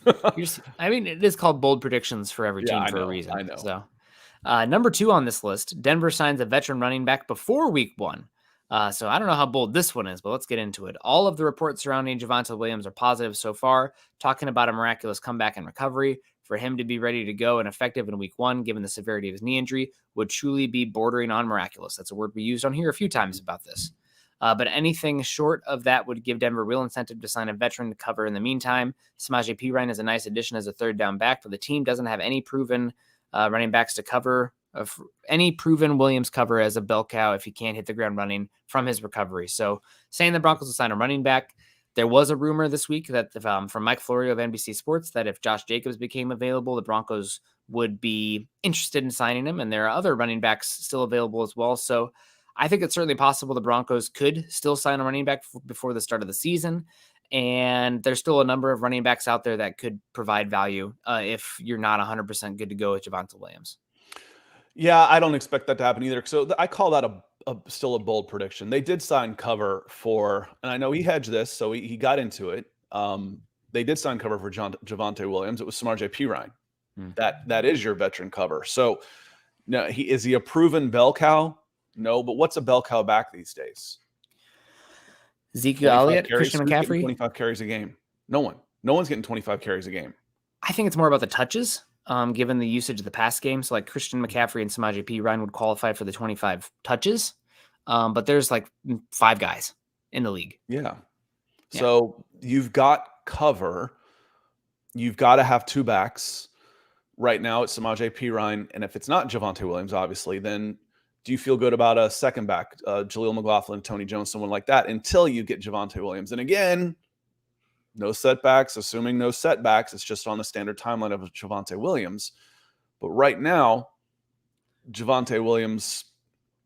It is called bold predictions for every team for a reason. I know. So number 2 on this list, Denver signs a veteran running back before week 1. So I don't know how bold this one is, but let's get into it. All of the reports surrounding Javonte Williams are positive so far, talking about a miraculous comeback and recovery. For him to be ready to go and effective in week 1, given the severity of his knee injury, would truly be bordering on miraculous. That's a word we used on here a few times about this. But anything short of that would give Denver real incentive to sign a veteran to cover in the meantime. Samaje Perine is a nice addition as a third down back, but the team doesn't have any proven running backs to cover, any proven Williams cover as a bell cow if he can't hit the ground running from his recovery. So saying the Broncos will sign a running back, there was a rumor this week that from Mike Florio of NBC Sports that if Josh Jacobs became available, the Broncos would be interested in signing him. And there are other running backs still available as well. So I think it's certainly possible the Broncos could still sign a running back before the start of the season. And there's still a number of running backs out there that could provide value if you're not 100% good to go with Javonte Williams. Yeah, I don't expect that to happen either. So I call that still a bold prediction. They did sign cover for, and I know he hedged this, so he got into it. They did sign cover for Javonte Williams. It was Samaje Perine. That is your veteran cover. So now, is he a proven bell cow? No, but what's a bell cow back these days? Ezekiel Elliott, Christian McCaffrey, 25 carries a game. No one's getting 25 carries a game. I think it's more about the touches. Given the usage of the pass game. So like Christian McCaffrey and Samaje Perine would qualify for the 25 touches. But there's like 5 guys in the league. Yeah. So you've got cover. You've got to have 2 backs. Right now it's Samaje Perine. And if it's not Javonte Williams, obviously, then do you feel good about a second back, Jaleel McLaughlin, Tony Jones, someone like that, until you get Javonte Williams? And again, no setbacks, assuming no setbacks. It's just on the standard timeline of Javonte Williams. But right now, Javonte Williams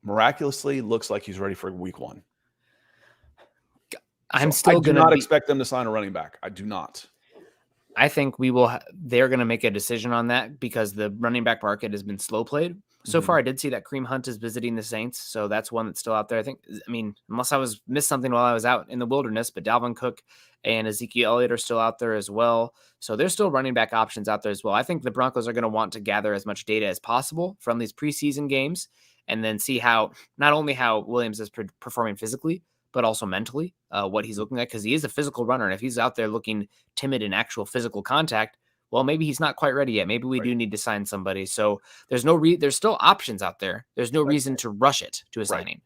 miraculously looks like he's ready for week 1. I do not expect them to sign a running back. I do not. I think they're going to make a decision on that because the running back market has been slow played. So far, I did see that Kareem Hunt is visiting the Saints. So that's one that's still out there. Unless I missed something while I was out in the wilderness, but Dalvin Cook and Ezekiel Elliott are still out there as well. So there's still running back options out there as well. I think the Broncos are going to want to gather as much data as possible from these preseason games and then see not only how Williams is performing physically, but also mentally, what he's looking at, because he is a physical runner. And if he's out there looking timid in actual physical contact, well, maybe he's not quite ready yet. Maybe we do need to sign somebody. So there's there's still options out there. There's no reason to rush it to a signing.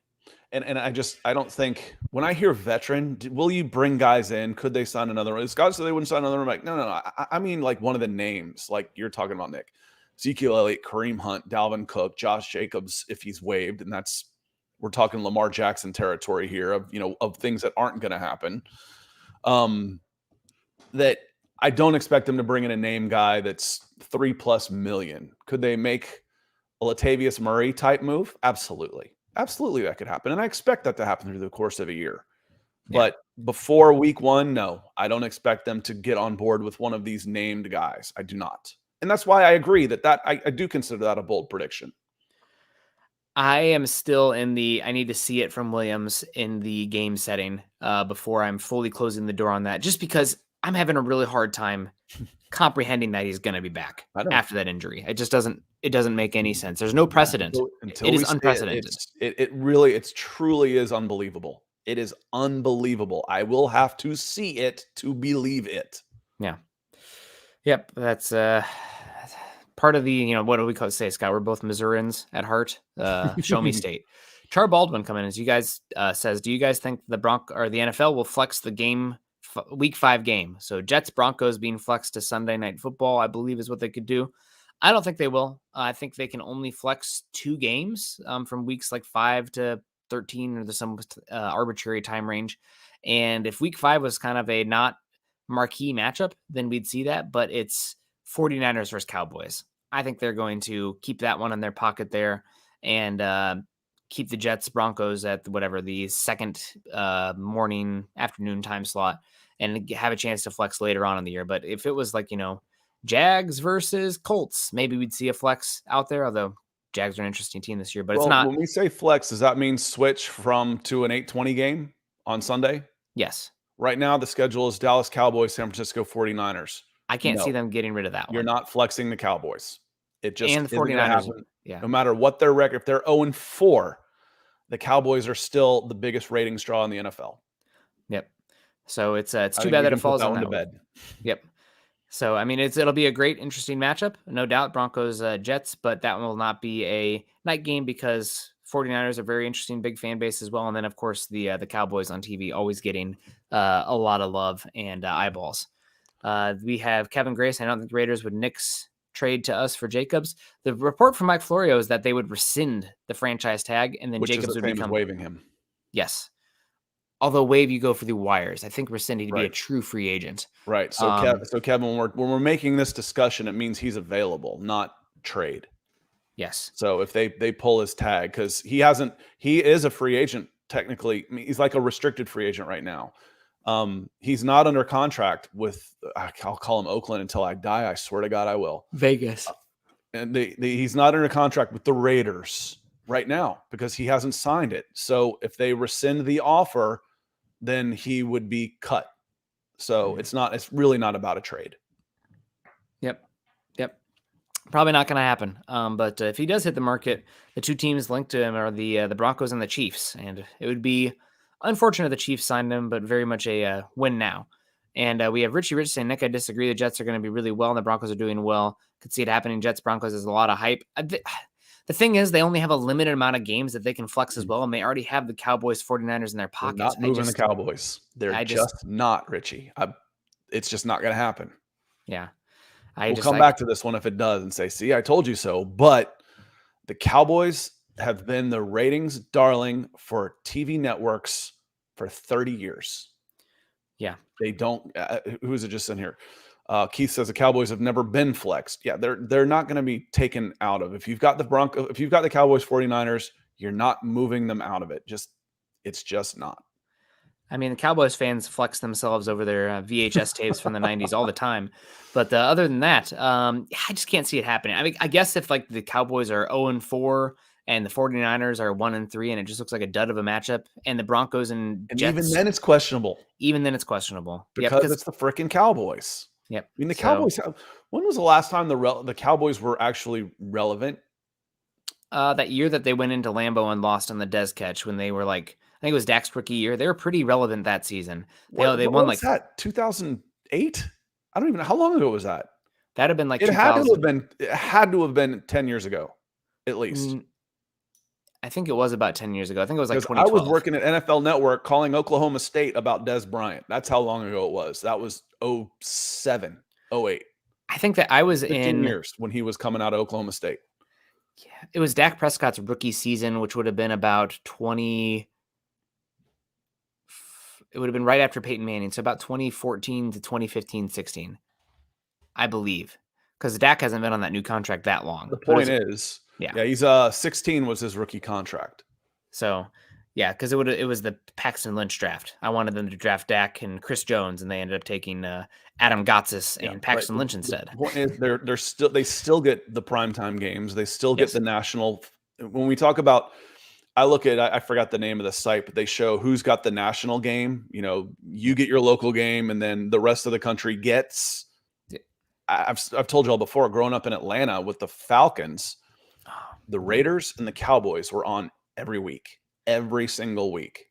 And I don't think when I hear veteran, will you bring guys in? Could they sign another one? Scott said they wouldn't sign another one. Like, no. I mean, like one of the names, like you're talking about, Nick, Ezekiel Elliott, Kareem Hunt, Dalvin Cook, Josh Jacobs, if he's waived. And we're talking Lamar Jackson territory here of things that aren't going to happen. That I don't expect them to bring in a name guy that's $3+ million. Could they make a Latavius Murray type move? Absolutely. Absolutely, that could happen. And I expect that to happen through the course of a year. Yeah. But before week 1, no, I don't expect them to get on board with one of these named guys. I do not. And that's why I agree that I do consider that a bold prediction. I am still I need to see it from Williams in the game setting before I'm fully closing the door on that, just because I'm having a really hard time comprehending that he's going to be back after that injury. It doesn't make any sense. There's no precedent. It is unprecedented. It truly is unbelievable. It is unbelievable. I will have to see it to believe it. Yeah. Yep. That's part of the, what do we say, Scott? We're both Missourians at heart. Show me state. Char Baldwin coming in, as you guys says, do you guys think the NFL will flex the game? Week 5 game. So Jets Broncos being flexed to Sunday Night Football, I believe is what they could do. I don't think they will. I think they can only flex 2 games from weeks like 5 to 13 or there's some arbitrary time range. And if week 5 was kind of a not marquee matchup, then we'd see that. But it's 49ers versus Cowboys. I think they're going to keep that one in their pocket there and keep the Jets Broncos at the second afternoon time slot and have a chance to flex later on in the year. But if it was like, Jags versus Colts, maybe we'd see a flex out there, although Jags are an interesting team this year, but it's not. When we say flex, does that mean switch to an 8:20 game on Sunday? Yes. Right now, the schedule is Dallas Cowboys, San Francisco 49ers. I can't see them getting rid of that one. You're not flexing the Cowboys. It just and the 49ers. Yeah. No matter what their record, if they're 0-4, the Cowboys are still the biggest rating straw in the NFL. Yep. So it's too bad that it falls on that bed. Yep. So I mean, it'll be a great, interesting matchup, no doubt. Broncos Jets, but that will not be a night game because 49ers are very interesting, big fan base as well. And then, of course, the Cowboys on TV always getting a lot of love and eyeballs. We have Kevin Grace. I don't think the Raiders would nix trade to us for Jacobs. The report from Mike Florio is that they would rescind the franchise tag, and then Which Jacobs is the would same become as waiving him. Yes. Although waive, you go for the wires. I think rescinding to be a Right. true free agent. Right. So, Kevin, when we're making this discussion, it means he's available, not trade. Yes. So if they pull his tag, because he is a free agent technically. I mean, he's like a restricted free agent right now. He's not under contract with, I'll call him Oakland until I die. I swear to God, I will. Vegas. And he's not under contract with the Raiders right now because he hasn't signed it. So if they rescind the offer, then he would be cut. So it's really not about a trade. Yep. Probably not going to happen. But if he does hit the market, the two teams linked to him are the Broncos and the Chiefs. And it would be unfortunate the Chiefs signed him, but very much a win now. And we have Richie Rich saying, Nick, I disagree. The Jets are going to be really well, and the Broncos are doing well. Could see it happening. Jets, Broncos is a lot of hype. The thing is, they only have a limited amount of games that they can flex as well, and they already have the Cowboys, 49ers in their pockets. They're not moving the Cowboys. They're just not, Richie. It's just not going to happen. Yeah. We'll come back to this one if it does and say, see, I told you so. But the Cowboys have been the ratings darling for TV networks for 30 years. Yeah. They don't who is it just in here? Keith says the Cowboys have never been flexed. Yeah, they're not going to be taken out of. If you've got the Cowboys 49ers, you're not moving them out of it. It's just not. I mean, the Cowboys fans flex themselves over their VHS tapes from the 90s all the time. But other than that, I just can't see it happening. I mean, I guess if like the Cowboys are 0-4 and the 49ers are 1-3 and it just looks like a dud of a matchup, and the Broncos and Jets, even then it's questionable. Because it's the freaking Cowboys. Yep. I mean, the Cowboys. When was the last time the Cowboys were actually relevant? That year that they went into Lambeau and lost on the Dez catch when they were like, I think it was Dak's rookie year. They were pretty relevant that season. They won like that 2008. I don't even know how long ago was that. That'd have been like it had to have been 10 years ago, at least. I think it was about 10 years ago. I think it was like 2012. I was working at NFL Network calling Oklahoma State about Dez Bryant. That's how long ago it was. That was 07, 08. I think that I was 15 years when he was coming out of Oklahoma State. Yeah, it was Dak Prescott's rookie season, which would have been about 20. It would have been right after Peyton Manning, so about 2014 to 2015, 16, I believe, because Dak hasn't been on that new contract that long. The point is, he's 16 was his rookie contract. So, yeah, because it was the Paxton Lynch draft. I wanted them to draft Dak and Chris Jones, and they ended up taking Adam Gotsis and Paxton Lynch instead. The point is, they still get the primetime games. They still get the national. When we talk about, I look at, I forgot the name of the site, but they show who's got the national game. You know, you get your local game, and then the rest of the country gets. I've told you all before, growing up in Atlanta with the Falcons, the Raiders and the Cowboys were on every week, every single week.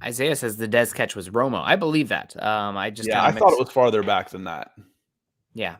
Isaiah says the Dez catch was Romo. I believe that. I thought it was farther back than that. Yeah.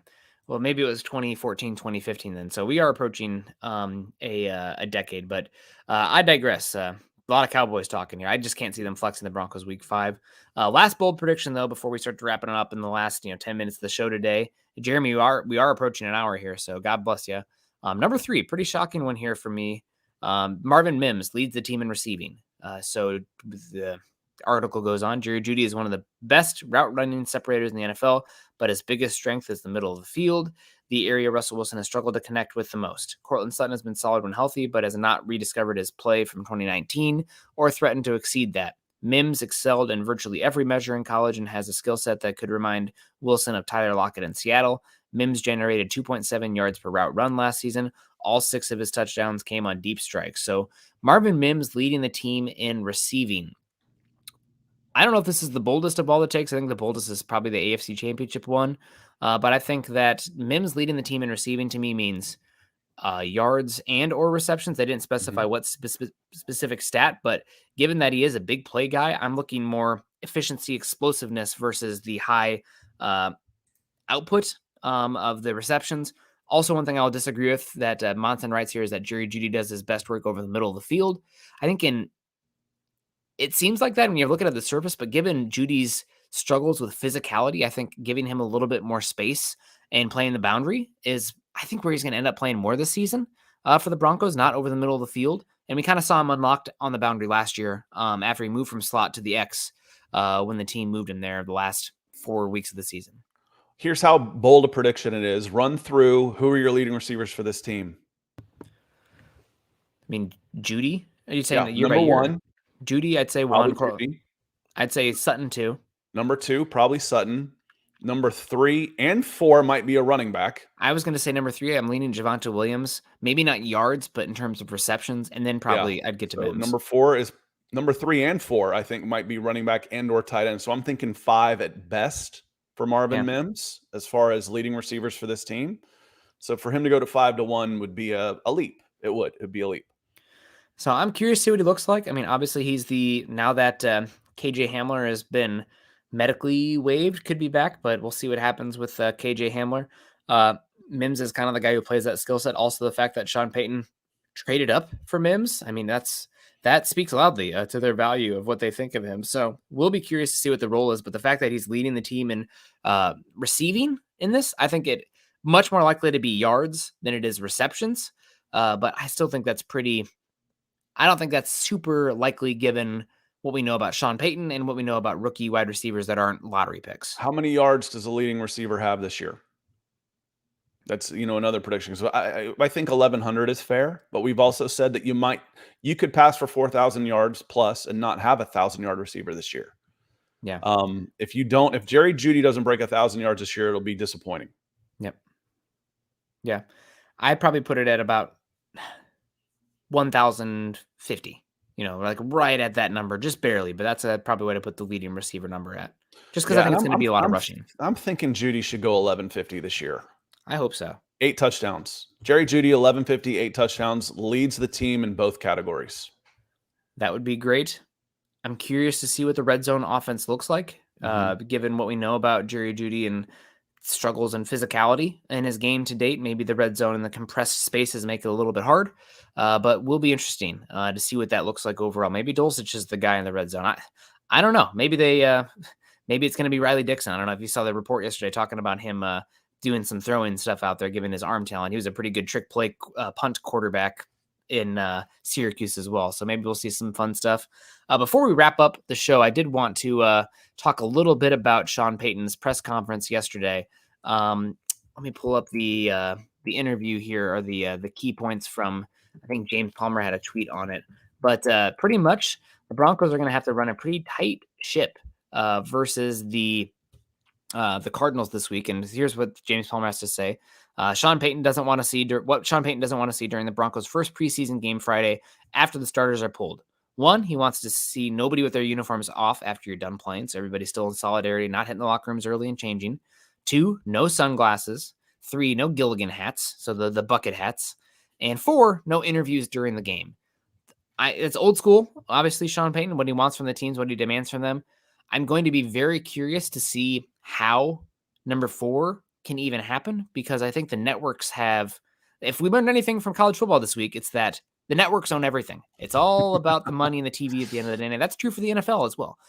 Well, maybe it was 2014, 2015 then. So we are approaching a decade, but I digress. A lot of Cowboys talking here. I just can't see them flexing the Broncos week 5. Last bold prediction, though, before we start to wrapping it up in the last 10 minutes of the show today. Jeremy, we are approaching an hour here, so God bless you. Number 3, pretty shocking one here for me. Marvin Mims leads the team in receiving. So the article goes on, Jerry Jeudy is one of the best route running separators in the NFL, but his biggest strength is the middle of the field, the area Russell Wilson has struggled to connect with the most. Cortland Sutton has been solid when healthy, but has not rediscovered his play from 2019 or threatened to exceed that. Mims excelled in virtually every measure in college and has a skill set that could remind Wilson of Tyler Lockett in Seattle. Mims generated 2.7 yards per route run last season. All 6 of his touchdowns came on deep strikes. So Marvin Mims leading the team in receiving. I don't know if this is the boldest of all the takes. I think the boldest is probably the AFC Championship one. But I think that Mims leading the team in receiving to me means yards and or receptions. They didn't specify what specific stat, but given that he is a big play guy, I'm looking more efficiency, explosiveness versus the high output of the receptions. Also, one thing I'll disagree with that Monson writes here is that Jerry Jeudy does his best work over the middle of the field. I think it seems like that when you're looking at the surface, but given Judy's struggles with physicality, I think giving him a little bit more space and playing the boundary is, I think, where he's going to end up playing more this season for the Broncos, not over the middle of the field. And we kind of saw him unlocked on the boundary last year after he moved from slot to the X when the team moved him there the last 4 weeks of the season. Here's how bold a prediction it is. Run through who are your leading receivers for this team. I mean, Jeudy? Are you saying that year by year? Number 1. Jeudy, I'd say 1. I'd say Sutton 2. Number 2, probably Sutton. Number 3 and 4 might be a running back. I was going to say number 3. I'm leaning Javonte Williams. Maybe not yards, but in terms of receptions. And then probably I'd get to Mims. Number 3 and 4, I think, might be running back and or tight end. So I'm thinking 5 at best for Marvin Mims as far as leading receivers for this team. So for him to go to 5 to 1 would be a leap. It would be a leap. So I'm curious to see what he looks like. I mean, obviously he's now that KJ Hamler has been medically waived, could be back, but we'll see what happens with KJ Hamler. Mims is kind of the guy who plays that skill set. Also the fact that Sean Payton traded up for Mims. I mean, that speaks loudly to their value of what they think of him. So we'll be curious to see what the role is, but the fact that he's leading the team in receiving in this, I think it much more likely to be yards than it is receptions. But I still think that's I don't think that's super likely given what we know about Sean Payton and what we know about rookie wide receivers that aren't lottery picks. How many yards does a leading receiver have this year? That's, another prediction. So I think 1,100 is fair, but we've also said that you could pass for 4,000 yards plus and not have a 1,000-yard receiver this year. Yeah. If Jerry Jeudy doesn't break 1,000 yards this year, it'll be disappointing. Yep. Yeah. I'd probably put it at about 1,050, like right at that number, just barely, but that's probably way to put the leading receiver number at, just because I think it's going to be a lot of rushing. I'm thinking Jeudy should go 1,150 this year. I hope so. 8 touchdowns. Jerry Jeudy, 1,150, 8 touchdowns, leads the team in both categories. That would be great. I'm curious to see what the red zone offense looks like, given what we know about Jerry Jeudy and struggles and physicality in his game to date. Maybe the red zone and the compressed spaces make it a little bit hard, but will be interesting to see what that looks like overall. Maybe Dulcich is the guy in the red zone. I don't know. Maybe maybe it's going to be Riley Dixon. I don't know if you saw the report yesterday talking about him doing some throwing stuff out there, given his arm talent. He was a pretty good trick play punt quarterback in Syracuse as well. So maybe we'll see some fun stuff. Before we wrap up the show, I did want to talk a little bit about Sean Payton's press conference yesterday. Let me pull up the interview here, or the key points from, I think James Palmer had a tweet on it. But pretty much the Broncos are going to have to run a pretty tight ship versus the Cardinals this week. And here's what James Palmer has to say. Sean Payton doesn't want to see what Sean Payton doesn't want to see during the Broncos' first preseason game Friday after the starters are pulled. 1, he wants to see nobody with their uniforms off after you're done playing, so everybody's still in solidarity, not hitting the locker rooms early and changing. 2, no sunglasses. 3, no Gilligan hats, so the bucket hats. And 4, no interviews during the game. It's old school, obviously, Sean Payton, what he wants from the teams, what he demands from them. I'm going to be very curious to see how number 4 can even happen, because I think the networks have, if we learned anything from college football this week, it's that the networks own everything. It's all about the money and the TV at the end of the day. And that's true for the NFL as well.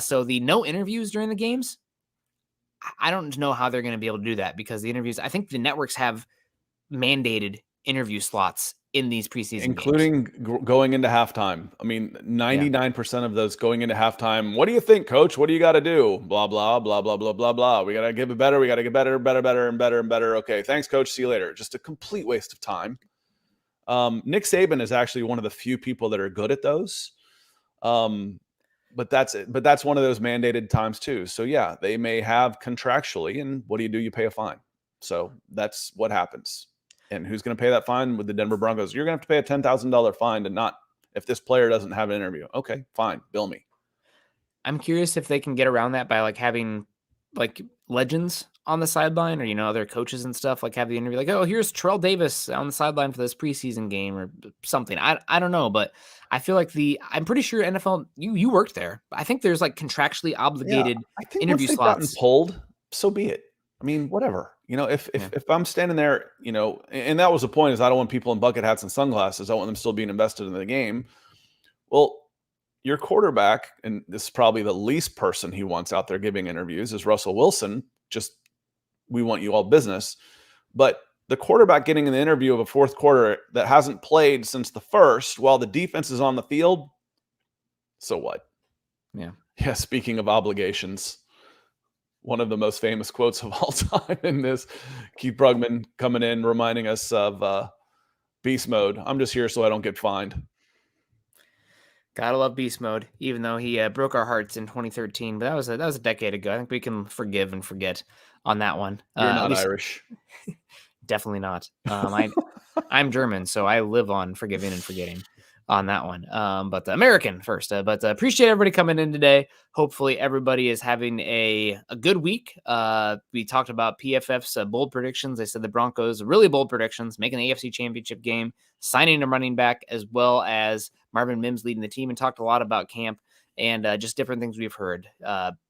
So the no interviews during the games, I don't know how they're going to be able to do that, because the interviews, I think the networks have mandated interview slots in these preseason including games. Going into halftime. I mean, 99% of those going into halftime. What do you think, coach? What do you got to do? Blah, blah, blah, blah, blah, blah, blah. We got to give it better. We got to get better, better, better, and better, and better. Okay, thanks, coach. See you later. Just a complete waste of time. Nick Saban is actually one of the few people that are good at those. But that's one of those mandated times too. So yeah, they may have contractually, and what do? You pay a fine. So that's what happens. And who's going to pay that fine with the Denver Broncos? You're going to have to pay a $10,000 fine to not, if this player doesn't have an interview. Okay, fine. Bill me. I'm curious if they can get around that by having legends on the sideline, or, other coaches and stuff, have the interview. Oh, here's Terrell Davis on the sideline for this preseason game or something. I don't know, but I feel like I'm pretty sure NFL, you worked there. I think there's contractually obligated interview slots. Gotten pulled, so be it. I mean, whatever. If I'm standing there, and that was the point, is I don't want people in bucket hats and sunglasses. I want them still being invested in the game. Well, your quarterback, and this is probably the least person he wants out there giving interviews, is Russell Wilson. Just, we want you all business. But the quarterback getting in the interview of a fourth quarter that hasn't played since the first while the defense is on the field, so what? Yeah. Speaking of obligations, one of the most famous quotes of all time in this, Keith Brugman coming in, reminding us of beast mode. I'm just here so I don't get fined. Gotta love beast mode, even though he broke our hearts in 2013. But that was a decade ago. I think we can forgive and forget on that one. You're At not least, Irish. definitely not. I'm German, so I live on forgiving and forgetting on that one. But the American first. But appreciate everybody coming in today. Hopefully everybody is having a good week. We talked about PFF's bold predictions. They said the Broncos, really bold predictions, making the AFC Championship game, signing a running back, as well as Marvin Mims leading the team, and talked a lot about camp and just different things we've heard.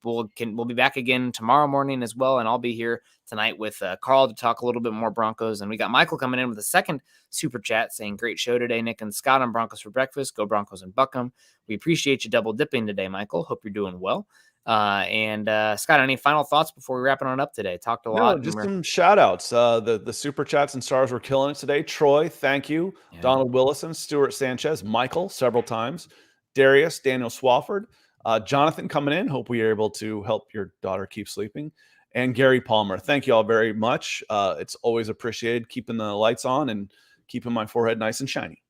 We'll be back again tomorrow morning as well, and I'll be here tonight with Carl to talk a little bit more Broncos. And we got Michael coming in with a second super chat saying, great show today, Nick and Scott on Broncos for breakfast. Go Broncos and Buckham. We appreciate you double dipping today, Michael. Hope you're doing well. And Scott, any final thoughts before we wrapping on up today? Talked a lot. No, just some shout outs. The super chats and stars were killing it today. Troy, thank you. Yeah. Donald Willison, Stuart Sanchez, Michael several times. Darius, Daniel Swafford, Jonathan coming in. Hope we are able to help your daughter keep sleeping. And Gary Palmer. Thank you all very much. It's always appreciated keeping the lights on and keeping my forehead nice and shiny.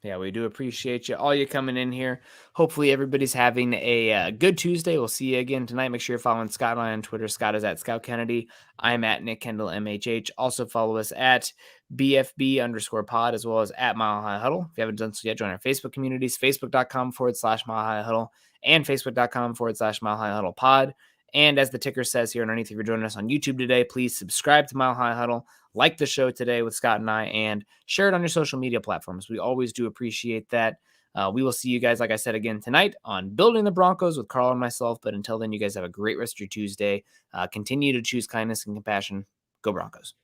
Yeah, we do appreciate you, all you coming in here. Hopefully everybody's having a good Tuesday. We'll see you again tonight. Make sure you're following Scott and I on Twitter. Scott is at Scott Kennedy. I'm at Nick Kendell MHH. Also follow us at BFB_pod, as well as at Mile High Huddle. If you haven't done so yet, join our Facebook communities, facebook.com/Mile High Huddle and facebook.com/Mile High Huddle pod. And as the ticker says here underneath, if you're joining us on YouTube today, please subscribe to Mile High Huddle, like the show today with Scott and I, and share it on your social media platforms. We always do appreciate that. We will see you guys, like I said, again tonight on Building the Broncos with Carl and myself. But until then, you guys have a great rest of your Tuesday. Continue to choose kindness and compassion. Go Broncos.